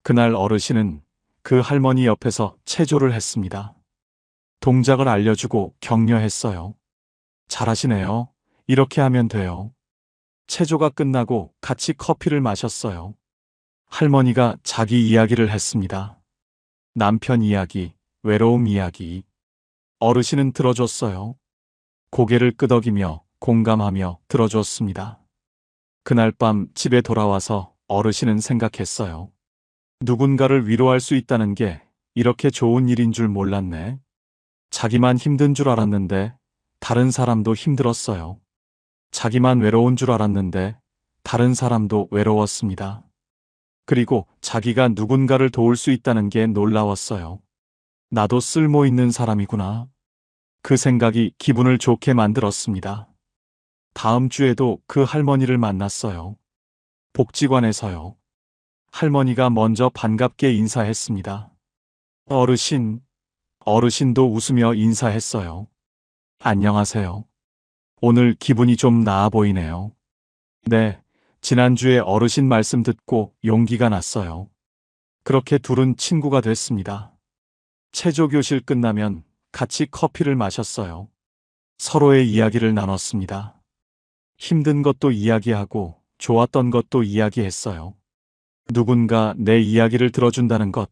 그날 어르신은 그 할머니 옆에서 체조를 했습니다. 동작을 알려주고 격려했어요. 잘하시네요. 이렇게 하면 돼요. 체조가 끝나고 같이 커피를 마셨어요. 할머니가 자기 이야기를 했습니다. 남편 이야기, 외로움 이야기. 어르신은 들어줬어요. 고개를 끄덕이며 공감하며 들어줬습니다. 그날 밤 집에 돌아와서 어르신은 생각했어요. 누군가를 위로할 수 있다는 게 이렇게 좋은 일인 줄 몰랐네. 자기만 힘든 줄 알았는데 다른 사람도 힘들었어요. 자기만 외로운 줄 알았는데 다른 사람도 외로웠습니다. 그리고 자기가 누군가를 도울 수 있다는 게 놀라웠어요. 나도 쓸모 있는 사람이구나. 그 생각이 기분을 좋게 만들었습니다. 다음 주에도 그 할머니를 만났어요. 복지관에서요. 할머니가 먼저 반갑게 인사했습니다. 어르신, 어르신도 웃으며 인사했어요. 안녕하세요. 오늘 기분이 좀 나아 보이네요. 네, 지난주에 어르신 말씀 듣고 용기가 났어요. 그렇게 둘은 친구가 됐습니다. 체조교실 끝나면 같이 커피를 마셨어요. 서로의 이야기를 나눴습니다. 힘든 것도 이야기하고 좋았던 것도 이야기했어요. 누군가 내 이야기를 들어준다는 것,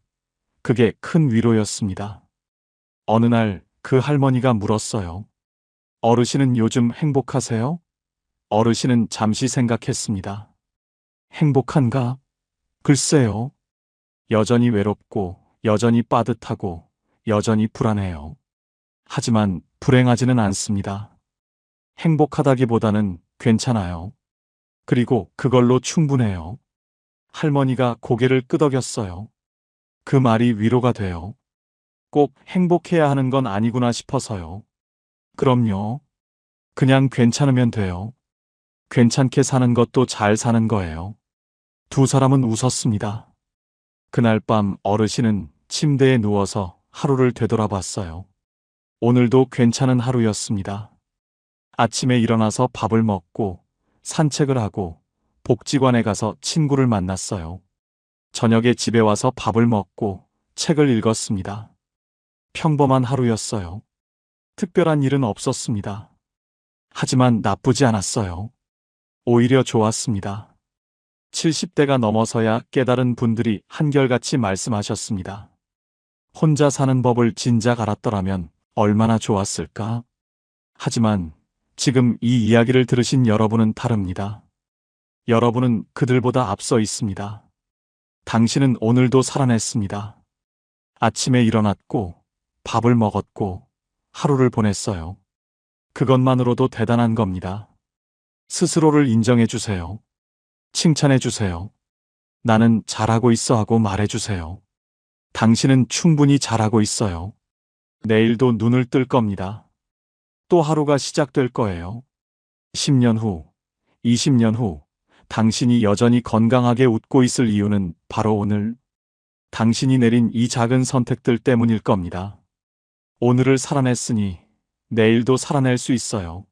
그게 큰 위로였습니다. 어느 날 그 할머니가 물었어요. 어르신은 요즘 행복하세요? 어르신은 잠시 생각했습니다. 행복한가? 글쎄요. 여전히 외롭고, 여전히 빠듯하고, 여전히 불안해요. 하지만 불행하지는 않습니다. 행복하다기보다는 괜찮아요. 그리고 그걸로 충분해요. 할머니가 고개를 끄덕였어요. 그 말이 위로가 돼요. 꼭 행복해야 하는 건 아니구나 싶어서요. 그럼요. 그냥 괜찮으면 돼요. 괜찮게 사는 것도 잘 사는 거예요. 두 사람은 웃었습니다. 그날 밤 어르신은 침대에 누워서 하루를 되돌아봤어요. 오늘도 괜찮은 하루였습니다. 아침에 일어나서 밥을 먹고 산책을 하고 복지관에 가서 친구를 만났어요. 저녁에 집에 와서 밥을 먹고 책을 읽었습니다. 평범한 하루였어요. 특별한 일은 없었습니다. 하지만 나쁘지 않았어요. 오히려 좋았습니다. 70대가 넘어서야 깨달은 분들이 한결같이 말씀하셨습니다. 혼자 사는 법을 진작 알았더라면 얼마나 좋았을까? 하지만 지금 이 이야기를 들으신 여러분은 다릅니다. 여러분은 그들보다 앞서 있습니다. 당신은 오늘도 살아냈습니다. 아침에 일어났고 밥을 먹었고 하루를 보냈어요. 그것만으로도 대단한 겁니다. 스스로를 인정해 주세요. 칭찬해 주세요. 나는 잘하고 있어 하고 말해 주세요. 당신은 충분히 잘하고 있어요. 내일도 눈을 뜰 겁니다. 또 하루가 시작될 거예요. 10년 후, 20년 후, 당신이 여전히 건강하게 웃고 있을 이유는 바로 오늘, 당신이 내린 이 작은 선택들 때문일 겁니다. 오늘을 살아냈으니 내일도 살아낼 수 있어요.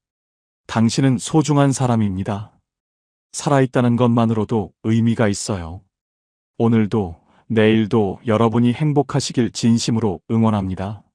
당신은 소중한 사람입니다. 살아있다는 것만으로도 의미가 있어요. 오늘도, 내일도 여러분이 행복하시길 진심으로 응원합니다.